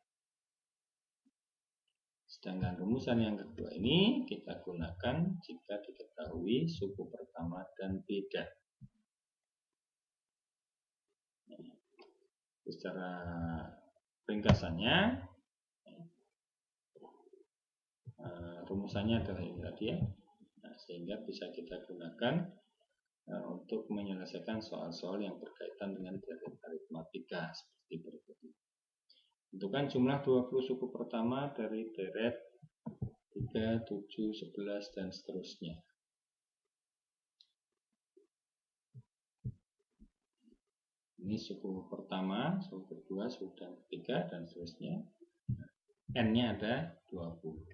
Sedangkan rumusan yang kedua ini kita gunakan jika diketahui suku pertama dan beda. Secara ringkasannya, rumusannya adalah ini tadi ya. Nah, sehingga bisa kita gunakan untuk menyelesaikan soal-soal yang berkaitan dengan deret aritmatika seperti berikut ini. Tentukan jumlah 20 suku pertama dari deret 3, 7, 11 dan seterusnya. Ini suku pertama, suku kedua, suku ketiga dan seterusnya. N-nya ada 20.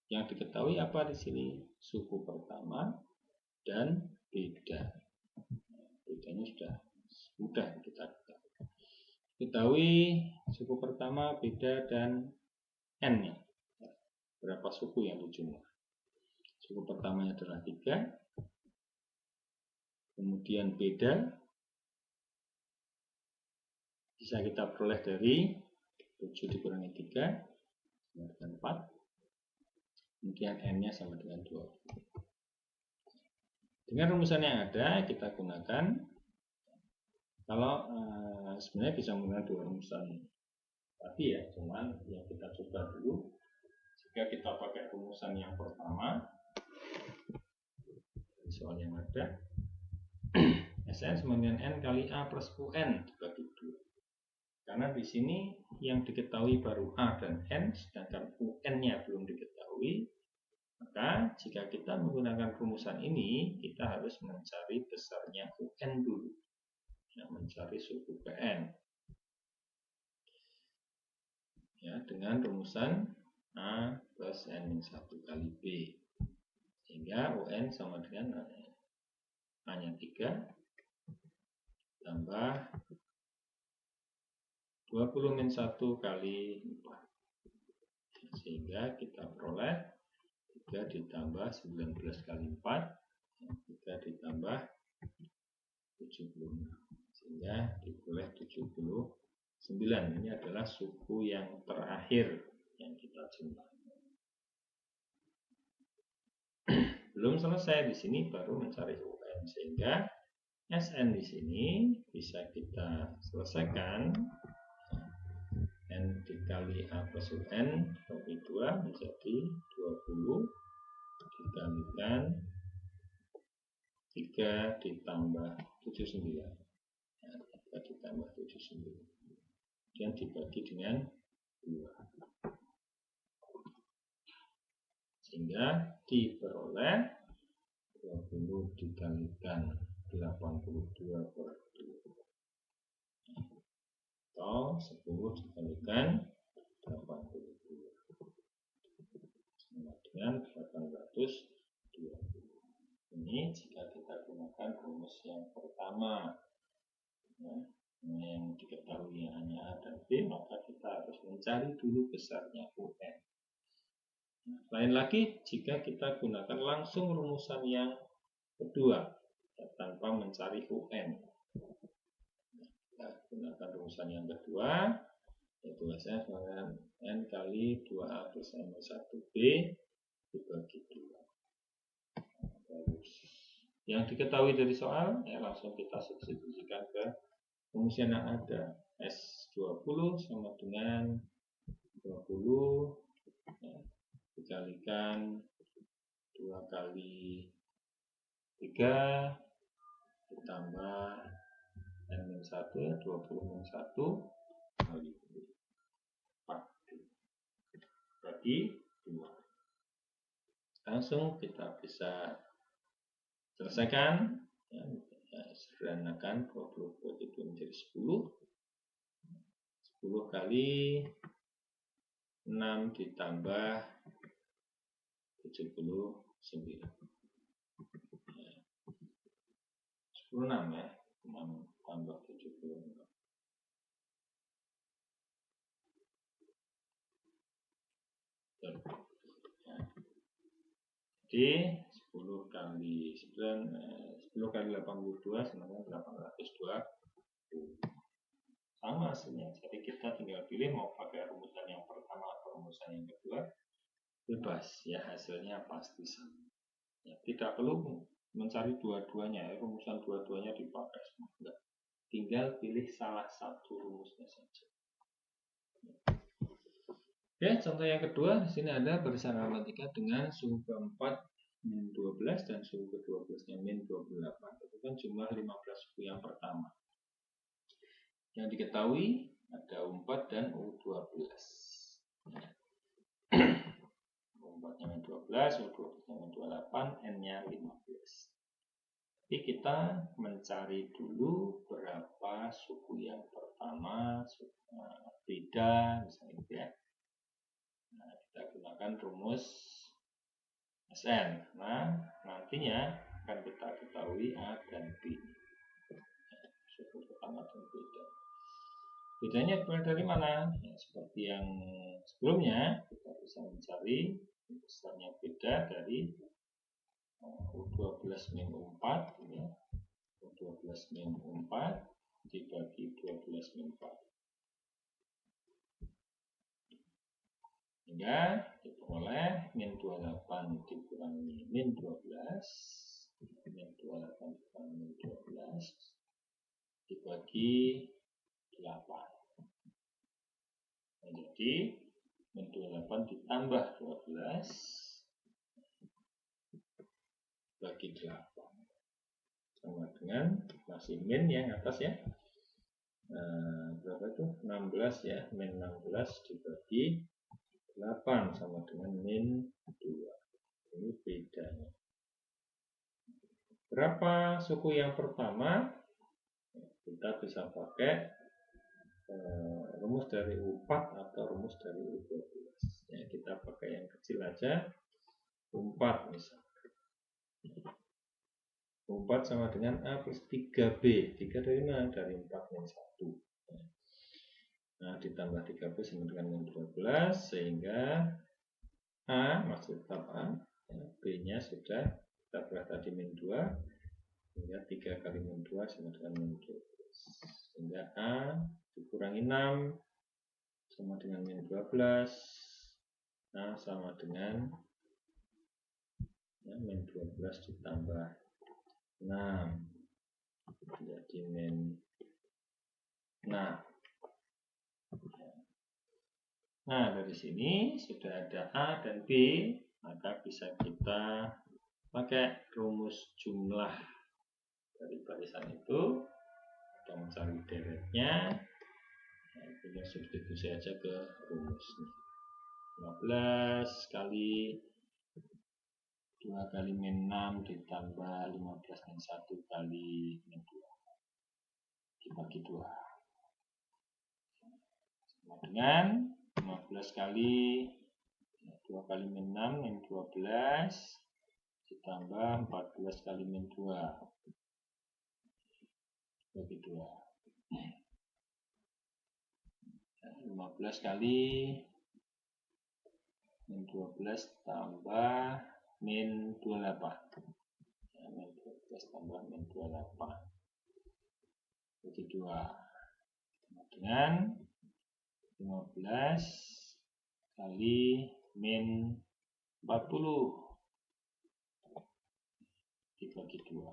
Yang diketahui apa di sini? Suku pertama dan beda. Bedanya sudah mudah kita ketahui. Suku pertama, beda, dan N-nya. Berapa suku yang dijumlah? Suku pertamanya adalah 3. Kemudian beda bisa kita peroleh dari 7 dikurangi 3 sama dengan 4. Kemudian N-nya sama dengan 20. Dengan rumusan yang ada kita gunakan. Kalau sebenarnya bisa menggunakan 2 rumusan tadi ya, cuman yang kita coba dulu. Jika kita pakai rumusan yang pertama, soal yang ada, Sn sama dengan N kali A plus UN dibagi 2. Karena di sini yang diketahui baru A dan N, sedangkan UN-nya belum diketahui, maka jika kita menggunakan rumusan ini, kita harus mencari besarnya UN dulu. Ya, mencari suku PN. Ya, dengan rumusan A plus N-1 kali B. Sehingga UN sama dengan A-nya 3 tambah 20 - 1 kali 4. Sehingga kita peroleh 3 ditambah 19 kali 4, 3 ditambah 76. Sehingga diperoleh 79. Ini adalah suku yang terakhir yang kita jumlah. Belum selesai di sini baru mencari UN, sehingga Sn di sini bisa kita selesaikan. N dikali A plus UN bagi 2 menjadi 20 dikalikan 3 ditambah 79. 3 ditambah 79. Kemudian dibagi dengan 2. Sehingga diperoleh 20 dikalikan 82 per 2. atau 10 dikalikan 82 sama dengan 820. Ini jika kita gunakan rumus yang pertama, ya, yang diketahui hanya A dan B, maka kita harus mencari dulu besarnya UN. Lain lagi jika kita gunakan langsung rumusan yang kedua tanpa mencari UN. Kita gunakan rumusan yang kedua, yaitu hasilnya dengan N kali 2A plus N-1B dibagi 2. Yang diketahui dari soal, ya langsung kita substitusikan ke rumusan yang ada. S20 sama dengan 20 ya, dikalikan 2 kali 3 ditambah N-1, 20-1 kali 4 bagi 2. Langsung kita bisa selesaikan, ya, sederhanakan 20 bagi 2 menjadi 10. 10 kali 6 ditambah 79. 10 6 ya, 6 tambah 76. Jadi 10 kali 9, 10 kali 82 sama dengan 820. Sama hasilnya. Jadi kita tinggal pilih mau pakai rumusan yang pertama atau rumusan yang kedua, bebas ya, hasilnya pasti sama. Ya, tidak perlu mencari dua-duanya, ya, rumusan dua-duanya dipakai semua. Enggak. Tinggal pilih salah satu rumusnya saja. Oke, contoh yang kedua, di sini ada barisan matematika dengan suhu keempat min 12 dan suhu ke-12-nya min 28. Itu kan jumlah 15 suhu yang pertama. Yang diketahui ada U4 dan U12. U4-nya min 12, U12-nya min 28, N-nya 15. Jadi kita mencari dulu berapa suku yang pertama, beda, misalnya gitu ya. Nah, kita gunakan rumus SN. Nah, nantinya akan kita ketahui A dan B. Suku pertama dan beda. Bedanya dari mana? Ya, seperti yang sebelumnya, kita bisa mencari besarnya beda dari U12 min U4, ya. U12 min U4 dibagi 12 min 4. Sehingga diperoleh min 28 dikurangi min 12, min 28 dikurangi min 12 dibagi 8. Nah, jadi min 28 ditambah 12 bagi 8 sama dengan masih min yang atas ya. Berapa itu? 16 ya, min 16 dibagi 8 sama dengan min 2. Ini bedanya. Berapa suku yang pertama? Kita bisa pakai rumus dari U4 atau rumus dari U12. Ya, kita pakai yang kecil aja. U4 misalnya. U4 sama dengan A plus 3B. 3 dari mana? Dari 4 min 1. Nah, ditambah 3B sama dengan min 12. Sehingga A, masih tetap A. Ya, B-nya sudah kita buat tadi min 2. Sehingga 3 kali min 2 sama dengan min 12. Sehingga A dikurangi 6 sama dengan min 12. A sama dengan ya, min 12 ditambah 6 jadi min 6. Nah, dari sini sudah ada A dan B, maka bisa kita pakai rumus jumlah dari barisan itu. Kita mencari deretnya, tinggal substitusi aja ke rumusnya. 15 kali 2 kali min 6 ditambah 15 min 1 kali min 2 dibagi 2. sama dengan 15 kali 2 kali min 6 min 12 ditambah 14 kali min 2 bagi 2. 15 kali min 12 tambah min 28. Min 12 tambah min 28 bagi 2 sama dengan 15 kali min 40 dibagi 2.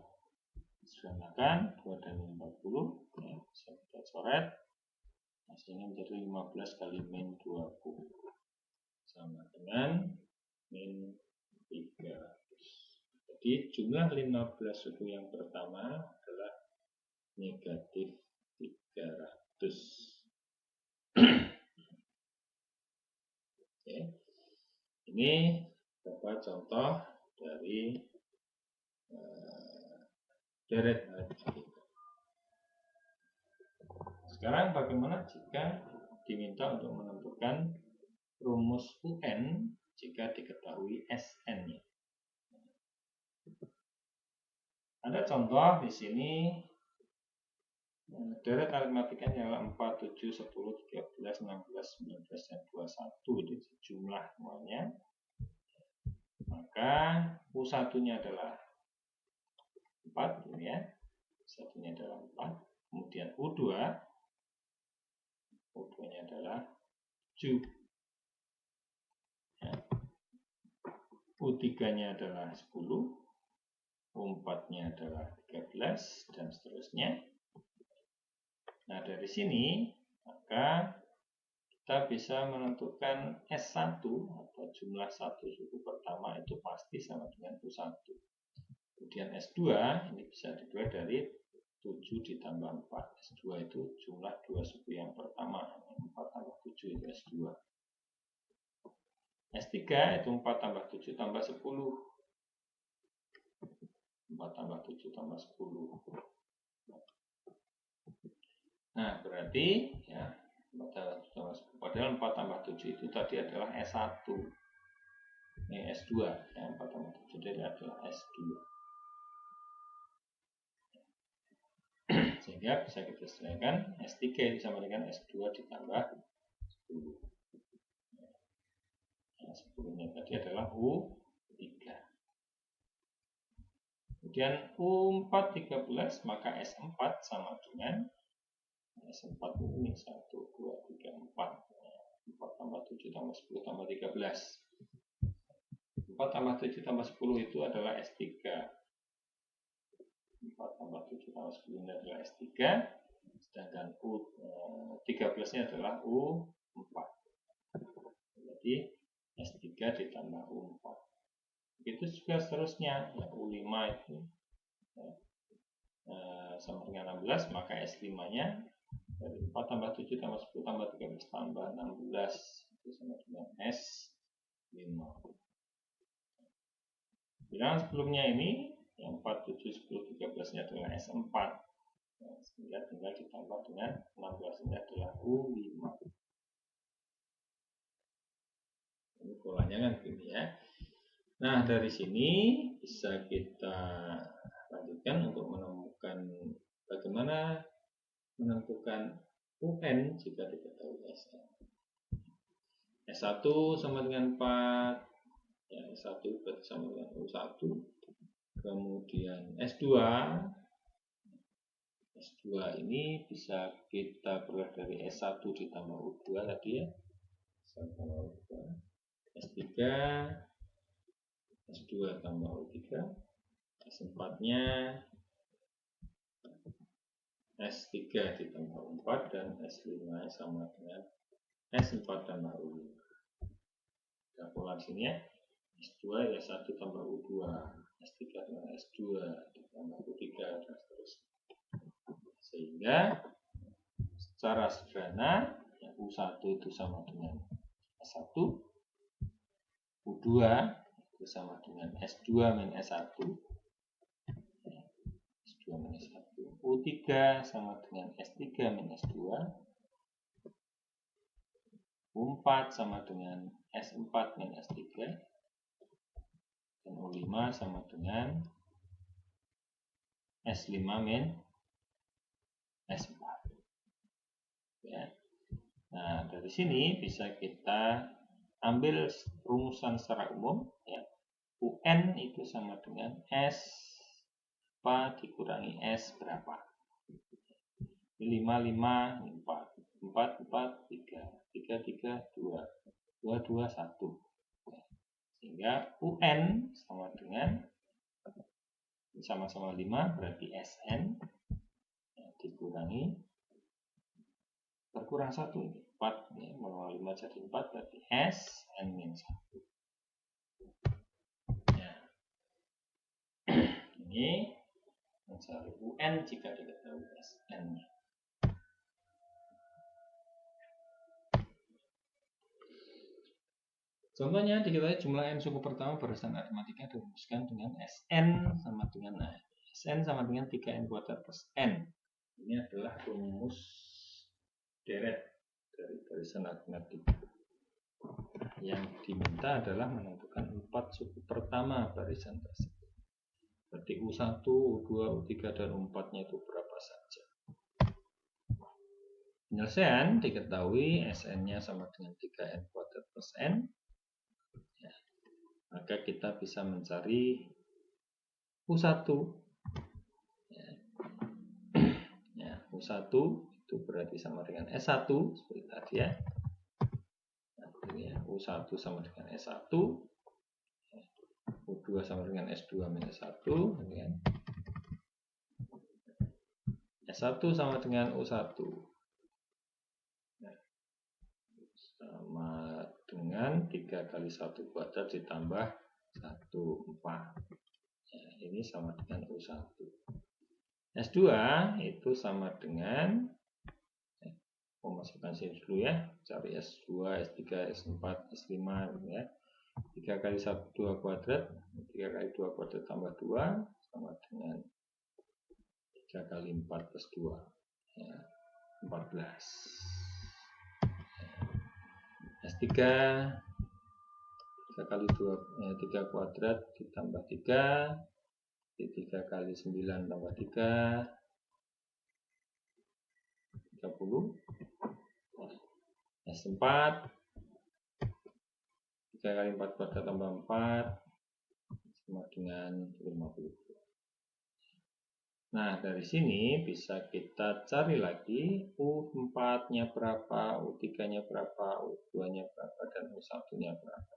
Sederhanakan 2 dan min 40 ya, bisa kita coret, hasilnya menjadi 15 kali min 20 sama dengan min 300. Jadi jumlah 15 suku yang pertama adalah negatif 300. Oke. Ini beberapa contoh dari deret aritmatika. Sekarang bagaimana jika diminta untuk menentukan rumus UN jika diketahui SN-nya? Ada contoh di sini, deret aritmatikanya adalah 4, 7, 10, 13, 16, 19, dan 21. Itu jumlah semuanya. Maka U1-nya adalah 4, ya. U1-nya adalah 4. Kemudian U2-nya adalah 7. Ya. U3-nya adalah 10. U4-nya adalah 13 dan seterusnya. Nah, dari sini maka kita bisa menentukan S1 atau jumlah satu suku pertama itu pasti sama dengan U1. Kemudian S2 ini bisa dibuat dari 7 ditambah 4. S2 itu jumlah 2 suku yang pertama. 4 tambah 7 itu S2. S3 itu 4 tambah 7 tambah 10. 4 tambah 7 tambah 10. Nah, berarti ya, 4 tambah 7 tambah 10. Padahal 4 tambah 7 itu tadi adalah S1. Ini S2. Ya, 4 tambah 7 tadi adalah S2. Sehingga bisa kita istilahkan S3 itu sama dengan S2 ditambah 10. Nah, 10-nya tadi adalah U3. Kemudian U4 13, maka S4 sama dengan S4 ini 1, 2, 3, 4. 4 tambah 7 tambah 10 tambah 13. 4 tambah 7 tambah 10 itu adalah S3. 4 tambah 7 tambah 10 ini adalah S3, sedangkan U13-nya adalah U4. Jadi S3 ditambah U4. Begitu juga seterusnya, ya, U5 itu sama dengan 16, maka S5-nya dari 4 tambah 7 tambah 10 tambah 13 tambah 16 itu sama dengan S5. Bilangan sebelumnya ini yang 4, 7, 10, 13-nya adalah S4. Nah, sehingga tinggal ditambah dengan 16-nya adalah U5. Ini polanya kan begini ya. Nah, dari sini bisa kita lanjutkan untuk menemukan bagaimana menentukan UN jika diketahui SN. S1 sama dengan 4. Ya, S1 berarti sama dengan U1. Kemudian S2 ini bisa kita peroleh dari S1 ditambah U2 tadi ya. S1 tambah U2. S3 S2 tambah U3. S4-nya S3 ditambah U4 dan S5 sama dengan S4 tambah U5. Kita pola di sini ya. S2 ya 1 tambah U2, S3 dengan S2 ditambah U3 dan seterusnya. Sehingga secara sederhana ya, U1 itu sama dengan S1, U2 itu sama dengan S2 min S1, S2 min S1, U3 sama dengan S3 min S2, U4 sama dengan S4 min S3, dan U5 sama dengan S5 min S4. Ya. Nah, dari sini bisa kita ambil rumusan secara umum, ya. UN itu sama dengan S apa dikurangi S berapa. 5, 5, 4, 4, 4, 3, 3, 3, 2, 2, 2, 1. Sehingga UN sama dengan sama-sama 5, berarti SN dikurangi berkurang 1, 4, ya, menambah 5 jadi 4, berarti SN min 1. Ya. Ini mencari UN jika diketahui SN-nya. Contohnya diketahui jumlah n suku pertama barisan aritmatika dirumuskan dengan Sn sama dengan Sn sama dengan 3n kuadrat plus n. Ini adalah rumus deret dari barisan aritmatika. Yang diminta adalah menentukan 4 suku pertama barisan tersebut. Berarti U1, U2, U3, dan U4-nya itu berapa saja. Penyelesaian diketahui Sn-nya sama dengan 3n kuadrat plus n. Ya, maka kita bisa mencari U1. Ya, U1 itu berarti sama dengan S1 seperti tadi ya. U1 sama dengan S1, U2 sama dengan S2 minus 1, kemudian S1 sama dengan U1 sama dengan 3 kali 1 kuadrat ditambah 1, 4. Ya, ini sama dengan U1. S2 itu sama dengan, masukkan sini dulu ya, cari S2, S3, S4, S5 ya. 3 kali 1, 2 kuadrat, 3 kali 2 kuadrat tambah 2 sama dengan 3 kali 4 plus 2 ya, 14. S3 3 kali 2 3 kuadrat ditambah 3, 3 kali 9 tambah 3 30. S4 3 kali 4 kuadrat tambah 4 sama dengan 50. Nah, dari sini bisa kita cari lagi U4-nya berapa, U3-nya berapa, U2-nya berapa, dan U1-nya berapa.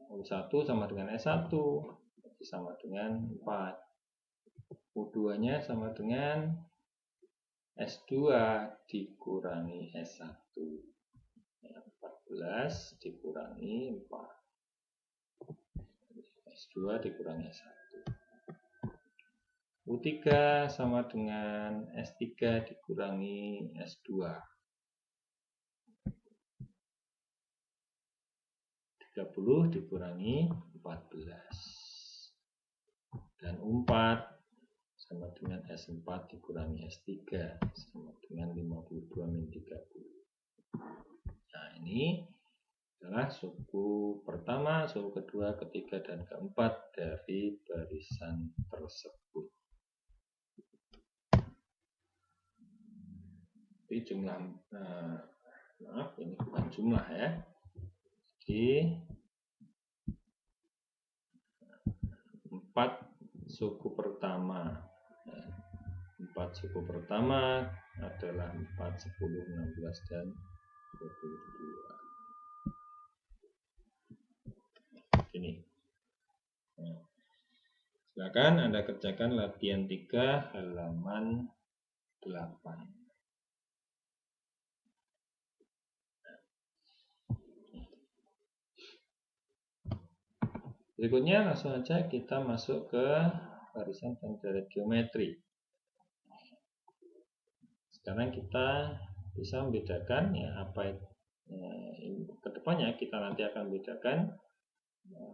U1 sama dengan S1, berarti sama dengan 4. U2-nya sama dengan S2 dikurangi S1. 14 dikurangi 4. S2 dikurangi S1. U3 sama dengan S3 dikurangi S2. 30 dikurangi 14. Dan U4 sama dengan S4 dikurangi S3 sama dengan 52 min 30. Nah, ini adalah suku pertama, suku kedua, ketiga, dan keempat dari barisan tersebut. Jadi jumlah, maaf ini bukan jumlah ya. Jadi 4 suku pertama. 4 suku pertama adalah 4, 10, 16, dan 22. Ini. Nah, silakan Anda kerjakan latihan 3 halaman 8. Berikutnya langsung saja kita masuk ke barisan dan deret geometri. Sekarang kita bisa membedakan ya apa kedepannya kita nanti akan membedakan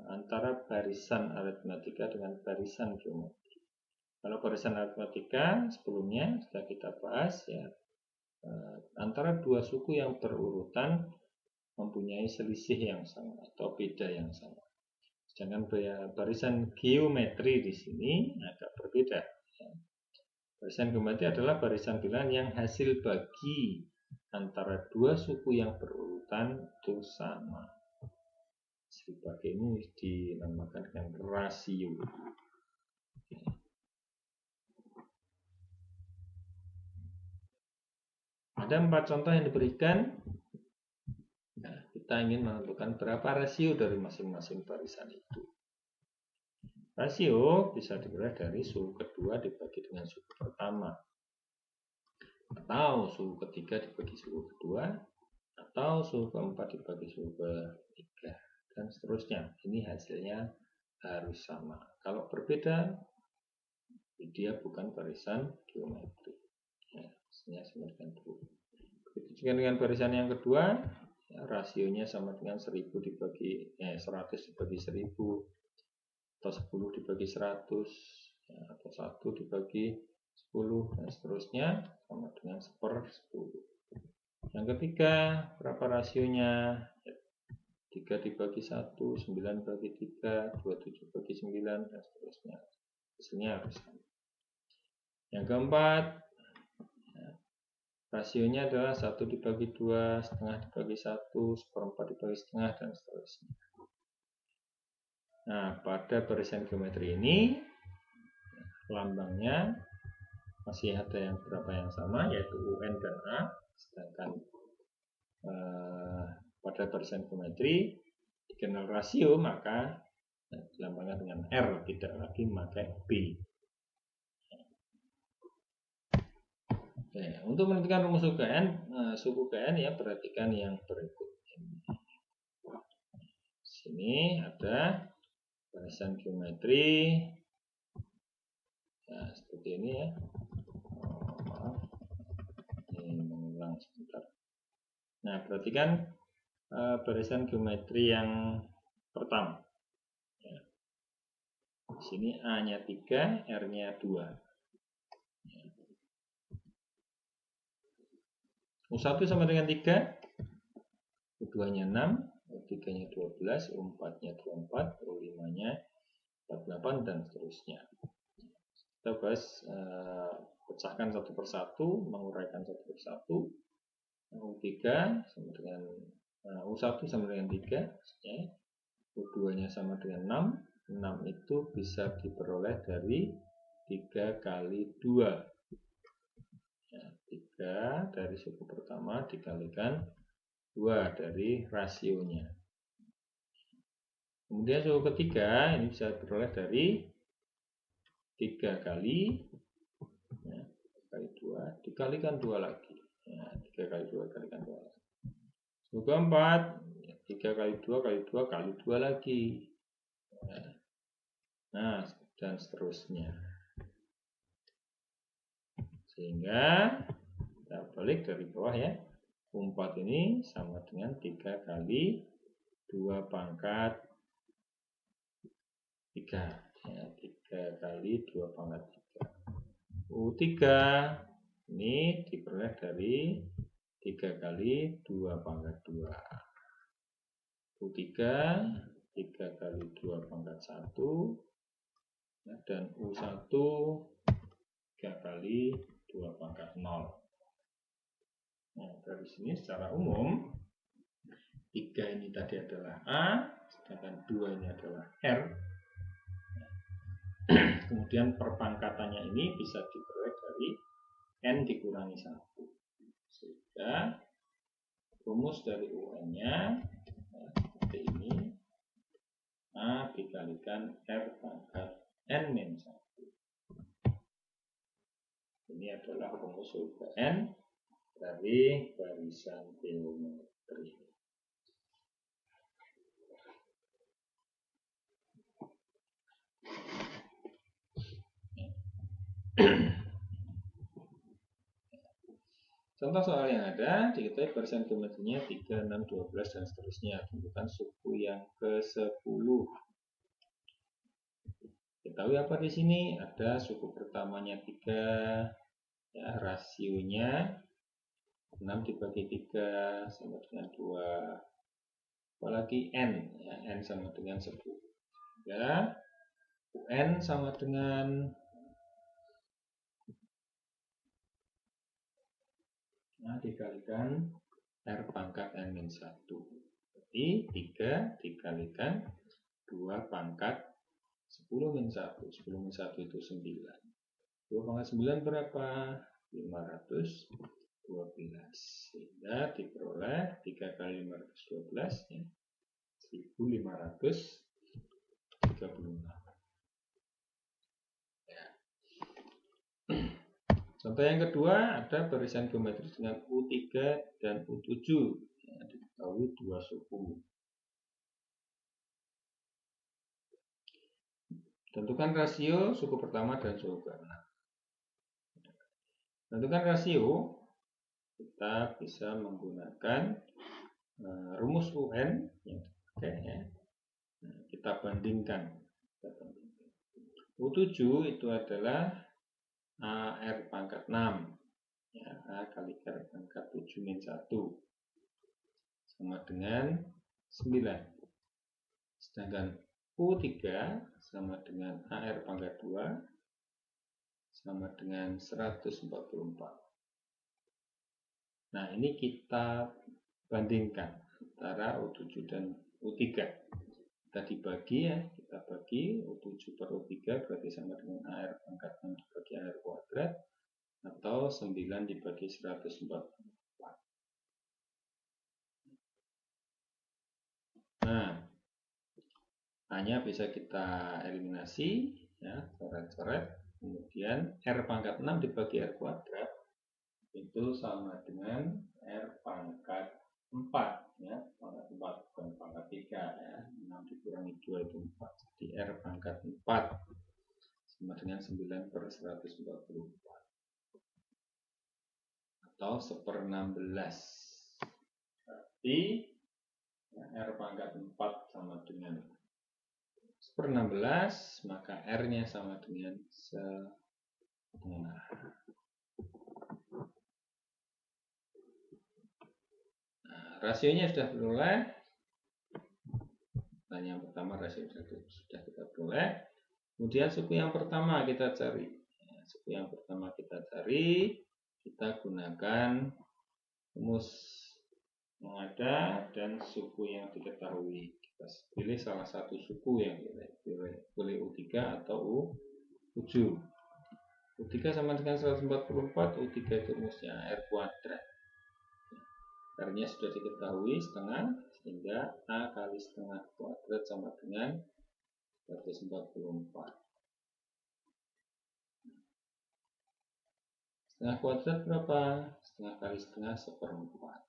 antara barisan aritmatika dengan barisan geometri. Kalau barisan aritmatika sebelumnya sudah kita bahas ya, antara dua suku yang berurutan mempunyai selisih yang sama atau beda yang sama. Sedangkan barisan geometri di sini agak berbeda. Barisan geometri adalah barisan bilangan yang hasil bagi antara dua suku yang berurutan itu sama. Hasil bagi ini dinamakan dengan rasio. Ada 4 contoh yang diberikan. Nah, kita ingin menentukan berapa rasio dari masing-masing barisan itu. Rasio bisa diperoleh dari suku kedua dibagi dengan suku pertama, atau suku ketiga dibagi suku kedua, atau suku keempat dibagi suku ketiga, dan seterusnya. Ini hasilnya harus sama. Kalau berbeda, dia bukan barisan geometri. Ya, hasilnya sama dengan 2. Begitu juga dengan barisan yang kedua, ya, rasionya sama dengan 100 dibagi 1000, atau 10 dibagi 100, ya, atau 1 dibagi 10, dan seterusnya sama dengan 1/10. Yang ketiga, berapa rasionya? 3 dibagi 1, 9 bagi 3, 27 bagi 9, dan seterusnya. Hasilnya harus sama. Yang keempat, rasionya adalah 1 dibagi 2, setengah dibagi 1, 1/4 dibagi setengah, dan seterusnya. Nah, pada barisan geometri ini lambangnya masih ada yang berapa yang sama, yaitu UN dan A. Sedangkan pada barisan geometri dikenal rasio, maka lambangnya dengan R, tidak lagi memakai B. Oke, untuk menentukan rumus suku KN ya, perhatikan yang berikut ini. Sini ada barisan geometri, nah seperti ini ya. Maaf, ini mengulang sebentar. Nah, perhatikan barisan geometri yang pertama. Ya. Di sini A-nya 3, R-nya 2. Ya. U1 sama dengan 3, U2-nya 6, U3-nya 12, U4-nya 24, U5-nya 48, dan seterusnya. Kita bahas pecahkan satu persatu, menguraikan satu persatu. U3 sama dengan U1 sama dengan 3, ya. U2-nya sama dengan 6. 6 itu bisa diperoleh dari 3 kali 2. Ya, 3 dari suku pertama dikalikan 2 dari rasionya. Kemudian suku ketiga ini bisa diperoleh dari 3 kali, ya, kali 2 dikalikan 2 lagi. Ya, 3 kali 2 dikalikan 2 lagi. Suku keempat, 3 kali 2 kali 2 kali 2 lagi. Ya. Nah, dan seterusnya. Sehingga kita balik dari bawah ya. 4 ini sama dengan 3 kali 2 pangkat 3. Ya, 3 kali 2 pangkat 3. U3 ini diperoleh dari 3 kali 2 pangkat 2. U3 3 kali 2 pangkat 1. Ya, dan U1 3 kali 2 pangkat 0. Nah, dari sini secara umum 3 ini tadi adalah A, sedangkan 2 ini adalah R. Kemudian perpangkatannya ini bisa diperoleh dari N dikurangi 1. Sehingga rumus dari UN-nya seperti ini. A dikalikan R pangkat N-1. Ini adalah rumus UN dari barisan geometri. Contoh soal yang ada, diketahui barisan geometrinya 3, 6, 12, dan seterusnya. Tentukan suku yang ke-10. Ketahui apa di sini? Ada suku pertamanya 3, ya, rasionya 6 dibagi 3 sama dengan 2. apalagi N, ya, N sama dengan 10. Ya, UN sama dengan dikalikan R pangkat N-1. Jadi 3 dikalikan 2 pangkat 10-1. 10-1 itu 9. 2 pangkat 9 berapa? 512. Sehingga diperoleh 3 kali 512 ya, 1536. Ya. Contoh yang kedua, ada barisan geometris dengan U3 dan U7. Ya, diketahui 2 suku. Tentukan rasio suku pertama dan suku keenam. Tentukan rasio, kita bisa menggunakan rumus UN yang ya. Nah, kita bandingkan. U7 itu adalah AR pangkat 6 ya, A kali R pangkat 7 min 1 sama dengan 9. Sedangkan U3 sama dengan AR pangkat 2 sama dengan 144. Nah, ini kita bandingkan antara U7 dan U3. Kita dibagi ya, kita bagi U7 per U3 berarti sama dengan AR pangkat 6 dibagi AR kuadrat atau 9 dibagi 144. Nah, hanya bisa kita eliminasi ya, coret-coret. Kemudian R pangkat 6 dibagi R kuadrat itu sama dengan R pangkat 4 ya, pangkat 4 bukan pangkat 3 ya. 6 dikurangi 2 itu 4. Jadi R pangkat 4 sama dengan 9 per 144 atau 1/16. Berarti ya, R pangkat 4 sama dengan 1/16, maka R-nya sama dengan setengah. Nah, rasionya sudah peroleh. Nah, yang pertama rasio sudah kita peroleh. Kemudian suku yang pertama kita cari. Ya, suku yang pertama kita cari, kita gunakan rumus yang ada dan suku yang diketahui. Kita pilih salah satu suku yang kita pilih U3 atau U7. U3 sama dengan 144, U3 itu rumusnya R kuadrat. R-nya sudah diketahui setengah, sehingga A kali setengah kuadrat sama dengan 144. Setengah kuadrat berapa? Setengah kali setengah 1/4.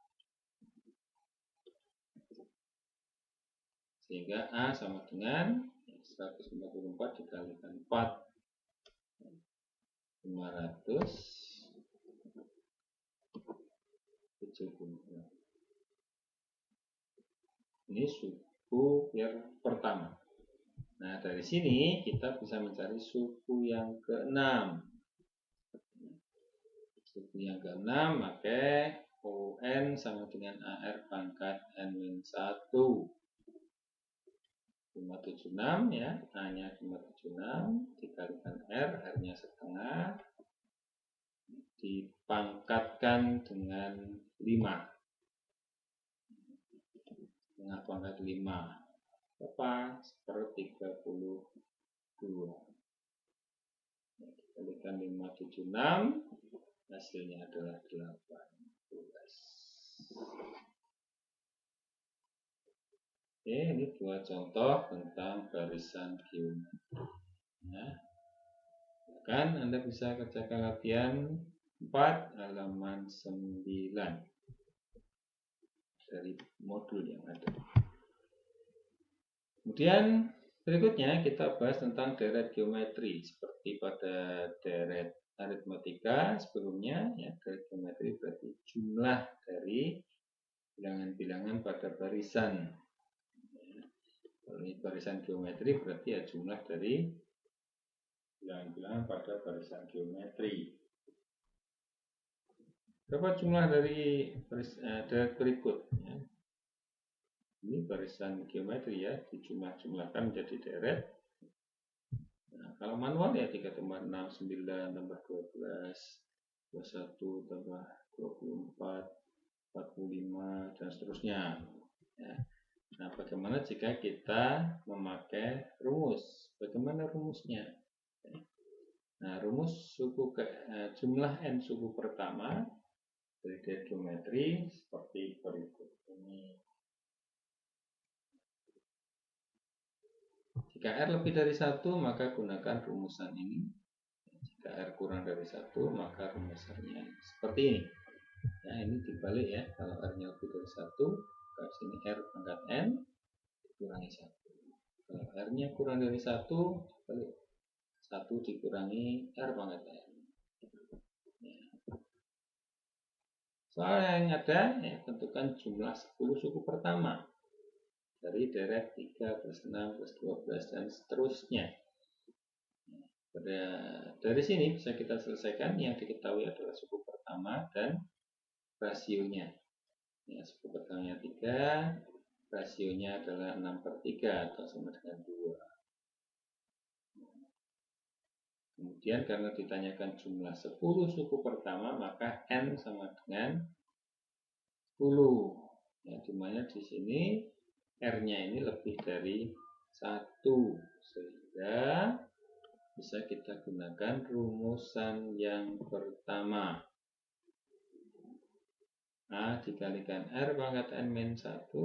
Sehingga A sama dengan 144 dikalikan 4. 570. Ini suku yang pertama. Nah, dari sini kita bisa mencari suku yang ke-6. Suku yang ke-6 maka UN sama dengan AR pangkat N-1. 576 ya, A-nya 576 dikalikan R, R-nya setengah dipangkatkan dengan 5. Setengah pangkat 5 berapa? 1/32. Dikalikan 576, hasilnya adalah 18. Oke, ini 2 contoh tentang barisan geometri. Nah, kan Anda bisa kerjakan latihan 4 halaman 9 dari modul yang ada. Kemudian berikutnya kita bahas tentang deret geometri. Seperti pada deret aritmatika sebelumnya, ya, deret geometri berarti jumlah dari bilangan-bilangan pada barisan. Kalau ini barisan geometri berarti ya jumlah dari bilangan-bilangan pada barisan geometri. Berapa jumlah dari deret berikut? Ya. Ini barisan geometri ya, dijumlah-jumlahkan menjadi deret. Nah, kalau manual ya 3 tambah 6, 9 tambah 12, 21 tambah 24, 45, dan seterusnya. Ya. Nah, bagaimana jika kita memakai rumus? Bagaimana rumusnya? Nah, rumus jumlah n suku pertama dari geometri seperti berikut ini. Jika R lebih dari 1, maka gunakan rumusan ini. Jika R kurang dari 1, maka rumusannya seperti ini. Nah, ini dibalik ya. Kalau R-nya lebih dari 1, maka sini R pangkat N dikurangi 1. Kalau R-nya kurang dari 1, balik. 1 dikurangi R pangkat N. Ya. Soal yang ada, ya, tentukan jumlah 10 suku pertama dari deret 3 plus 6 plus 12 dan seterusnya. Dari sini bisa kita selesaikan. Yang diketahui adalah suku pertama dan rasionya. Ya, suku pertamanya 3, rasionya adalah 6/3 atau sama dengan 2. Kemudian karena ditanyakan jumlah 10 suku pertama, maka N sama dengan 10. Ya, dimana di sini R-nya ini lebih dari 1, sehingga bisa kita gunakan rumusan yang pertama. A dikalikan R pangkat N min 1,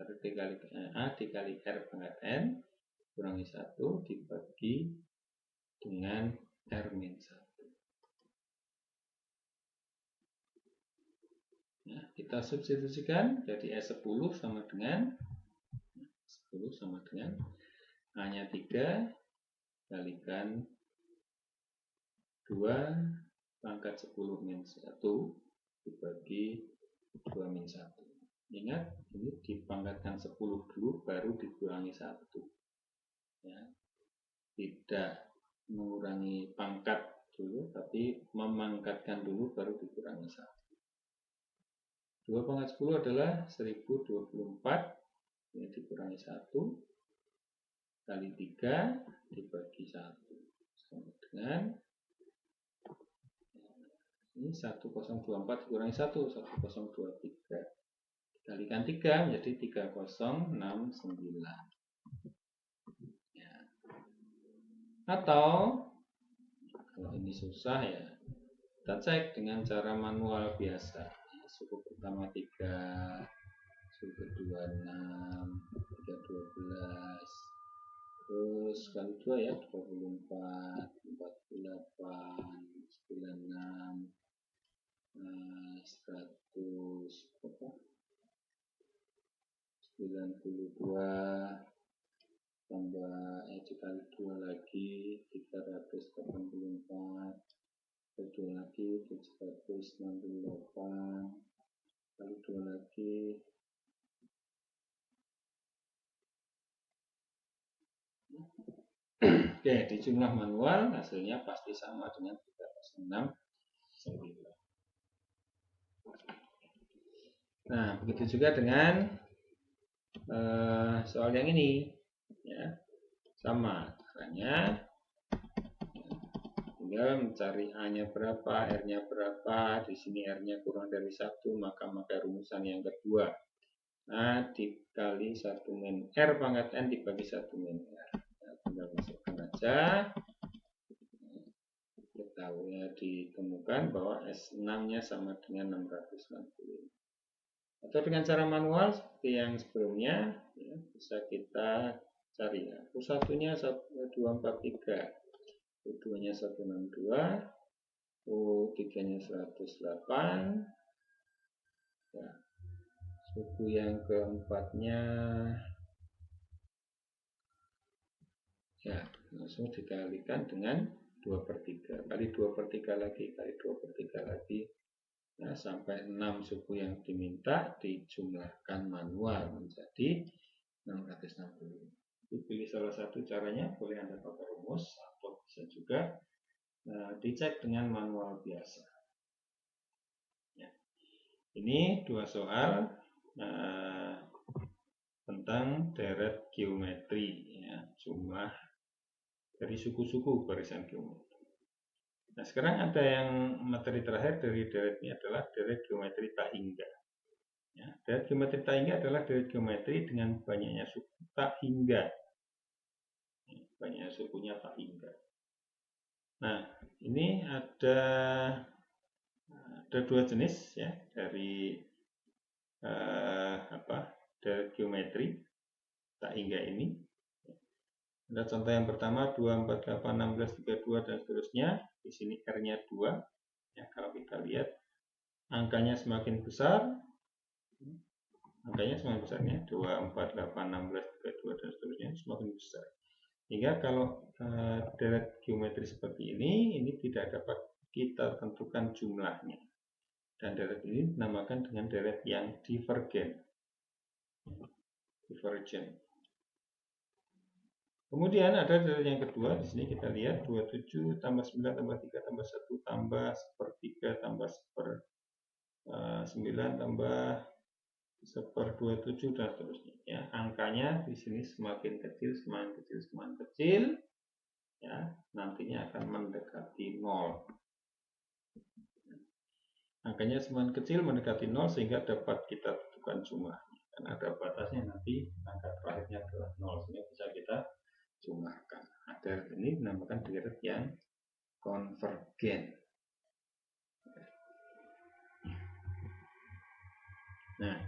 A dikali R pangkat N kurangi 1 dibagi dengan R min 1. Nah, kita substitusikan, jadi S10 sama dengan A-nya 3 kalikan 2 pangkat 10 min 1 dibagi 2 min 1. Ingat, ini dipangkatkan 10 dulu baru dikurangi 1. Ya. Tidak mengurangi pangkat dulu, tapi memangkatkan dulu baru dikurangi 1. 2 pangkat 10 adalah 1024, ini dikurangi 1 kali 3 dibagi 1 sama dengan ini 1024 dikurangi 1, 1023 dikalikan 3 menjadi 3069. Ya. Atau kalau ini susah ya kita cek dengan cara manual biasa. Suku pertama 3, suku kedua 6, 3 12, terus kali 2 ya 24, 48, 96, 192 tambah dikali 2 lagi 384, kali 2 lagi 768, kali 2 lagi oke, di jumlah manual hasilnya pasti sama dengan 3069. Nah, begitu juga dengan soal yang ini, ya, sama caranya. Tinggal mencari A-nya berapa, R-nya berapa. Di sini R-nya kurang dari 1, maka rumusan yang kedua. A dikali 1 min R pangkat N dibagi 1 min R. Nah, tinggal masukkan aja. Ketahuinya ditemukan bahwa S6-nya sama dengan 660. Atau dengan cara manual seperti yang sebelumnya, ya, bisa kita cari ya. U1-nya 243, U2-nya 162, U3-nya 108. Ya. Suku yang keempatnya ya langsung dikalikan dengan 2/3 kali 2/3 lagi kali 2/3 lagi. Nah, sampai 6 suku yang diminta dijumlahkan manual menjadi 660. Pilih salah satu caranya, boleh Anda pakai rumus atau bisa juga dicek dengan manual biasa. Ya. Ini 2 soal tentang deret geometri, ya, jumlah dari suku-suku barisan geometri. Nah, sekarang ada yang materi terakhir dari deret ini adalah deret geometri tak hingga. Ya, deret geometri tak hingga adalah deret geometri dengan banyaknya suku tak hingga. Banyaknya sukunya tak hingga. Nah, ini ada dua jenis ya dari deret geometri tak hingga ini. Ada contoh yang pertama 2, 4, 8, 16, 32 dan seterusnya. Di sini R-nya 2. Ya, kalau kita lihat angkanya semakin besar. Angkanya semakin besarnya 2, 4, 8, 16, 32 dan seterusnya semakin besar. Hingga kalau deret geometri seperti ini tidak dapat kita tentukan jumlahnya. Dan deret ini dinamakan dengan deret yang divergen. Divergent. Kemudian ada deret yang kedua, di sini kita lihat 27 tambah 9 tambah 3 tambah 1 tambah 1/3 tambah 1/9 tambah 1/27 dan seterusnya. Ya, angkanya di sini semakin kecil, semakin kecil, semakin kecil, ya, nantinya akan mendekati 0. Angkanya semakin kecil mendekati 0 sehingga dapat kita tentukan jumlahnya. Dan ada batasnya nanti angka terakhirnya adalah 0 sehingga bisa kita jumlahkan. Deret ini dinamakan deret yang konvergen. Nah,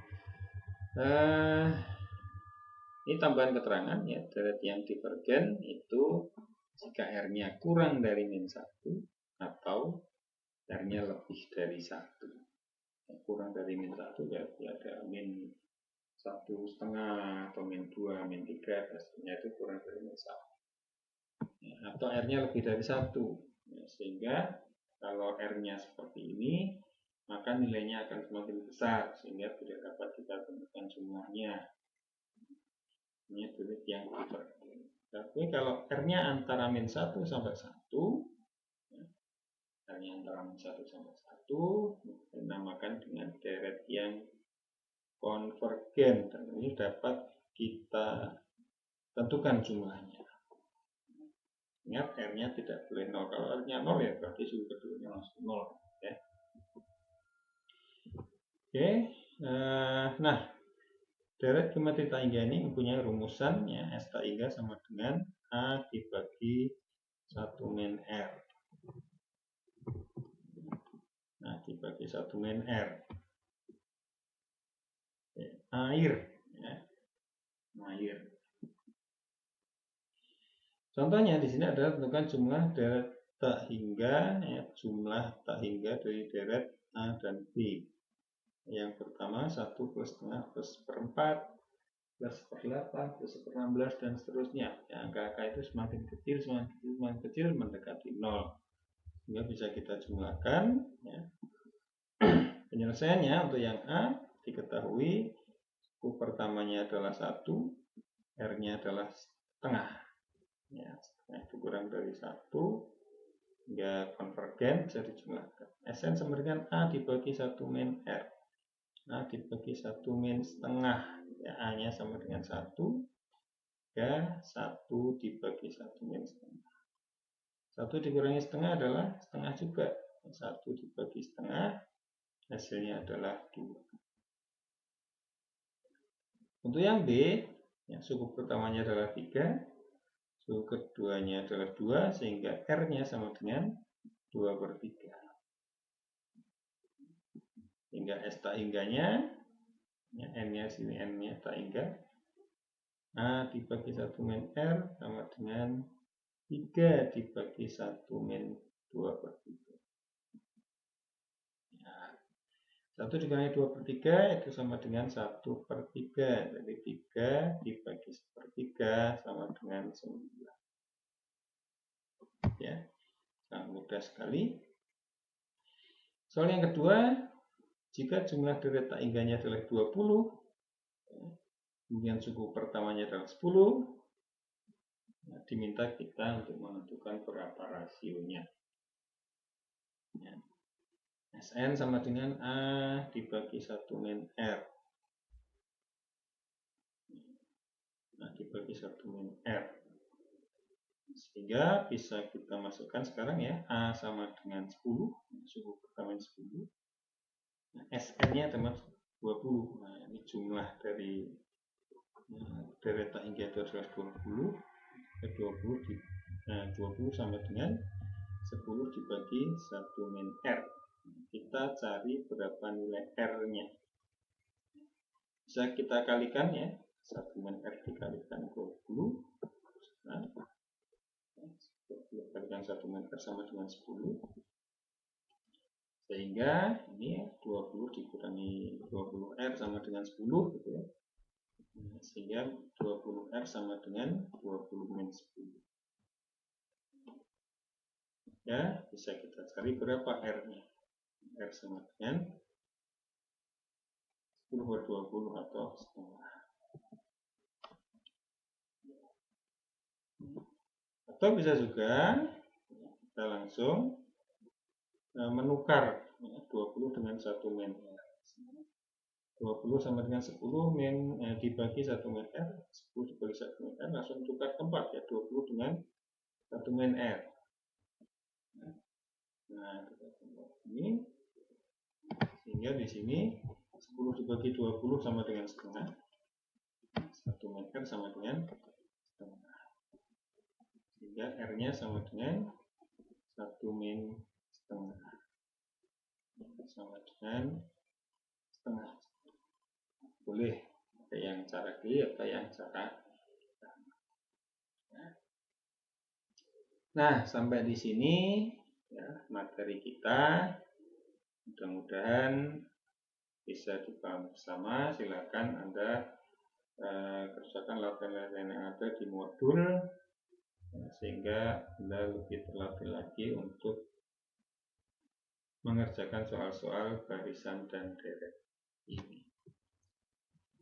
ini tambahan keterangan ya, deret yang divergen itu jika R-nya kurang dari -1 atau R-nya lebih dari 1. Kurang dari -1 berarti ada -1,5 atau -2, -3, hasilnya itu kurang dari -1. Ya, atau R-nya lebih dari 1. Ya, sehingga kalau R-nya seperti ini, maka nilainya akan semakin besar sehingga tidak dapat kita tentukan jumlahnya. Ini deret yang divergen. Tapi kalau R-nya antara -1 sampai 1, R-nya antara -1 sampai 1, dinamakan dengan deret yang konvergen. Dan ini dapat kita tentukan jumlahnya. Ingat, R-nya tidak boleh 0. Kalau R-nya 0 ya berarti suku keduanya langsung 0. Ya. Oke. Nah, deret geometri tak hingga ini mempunyai rumusan ya, S tak hingga sama dengan A dibagi 1 min R. Nah, dibagi 1 min R. Oke. Air. Ya. Air. Contohnya di sini adalah tentukan jumlah deret tak hingga, ya, jumlah tak hingga dari deret A dan B. Yang pertama 1 plus setengah plus 1/4 plus 1/8 plus 1/16 dan seterusnya. Ya, angka-angka itu semakin kecil, semakin kecil, semakin kecil mendekati 0. Sehingga bisa kita jumlahkan. Ya. Penyelesaiannya untuk yang A diketahui suku pertamanya adalah 1, R-nya adalah setengah. Ya, setengah itu kurang dari 1 hingga konvergen bisa dijumlahkan. Sn sama dengan A dibagi 1 min R. A dibagi 1 min setengah. Ya, A-nya sama dengan 1. Ya, 1 dibagi 1 min setengah. 1 dikurangi setengah adalah setengah juga. 1 dibagi setengah, hasilnya adalah 2. Untuk yang B, ya, suku pertamanya adalah 3. Suku keduanya adalah 2, sehingga R-nya sama dengan 2/3. Hingga S tak hingganya, ya, N-nya sini, N-nya tak hingga. A dibagi 1 min R sama dengan 3 dibagi 1 min 2/3. Ya, 1 dikurangi 2/3 itu sama dengan 1/3. Jadi 3 dibagi 1/3 sama dengan 9. Ya, sangat mudah sekali. Soal yang kedua, jika jumlah deret tak hingganya adalah 20, kemudian suku pertamanya adalah 10, nah, diminta kita untuk menentukan berapa rasionya. Ya. Sn sama dengan A dibagi 1 min R. dibagi 1 min R. Sehingga bisa kita masukkan sekarang ya, A sama dengan 10, suku pertama 10. Nah, SR-nya teman 20. Nah, ini jumlah dari deretan hingga itu adalah 20. 20 sama dengan 10 dibagi 1 min R. Kita cari berapa nilai R-nya. Bisa kita kalikan ya. 1 min R dikalikan 20. Nah, 20 kalikan 1 min R sama dengan 10. Sehingga ini ya, 20 dikurangi 20 R sama dengan 10 gitu ya. Sehingga 20 R sama dengan 20 min 10. Ya, bisa kita cari berapa R-nya. R sama dengan 10 per 20 atau setengah. Atau bisa juga kita langsung menukar 20 dengan 1 min R. 20 sama dengan 10 min dibagi 1 min R, 10 dibagi 1 min R, langsung tukar tempat ya, 20 dengan 1 min R. Nah, kita tempat ini. Sehingga di sini 10 dibagi 20 sama dengan setengah. 1 min R sama dengan setengah. Sehingga R-nya sama dengan 1 min setengah. Sama dengan setengah. Boleh ada yang cara kiri, ada yang cara. Nah, sampai di sini ya, materi kita. Mudah-mudahan bisa dipahami bersama. Silakan Anda kerjakan latihan-latihan yang ada di modul ya, sehingga Anda lebih terlatih lagi untuk mengerjakan soal-soal barisan dan deret ini.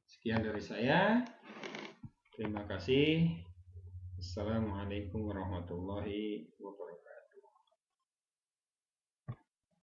Sekian dari saya. Terima kasih. Assalamualaikum warahmatullahi wabarakatuh.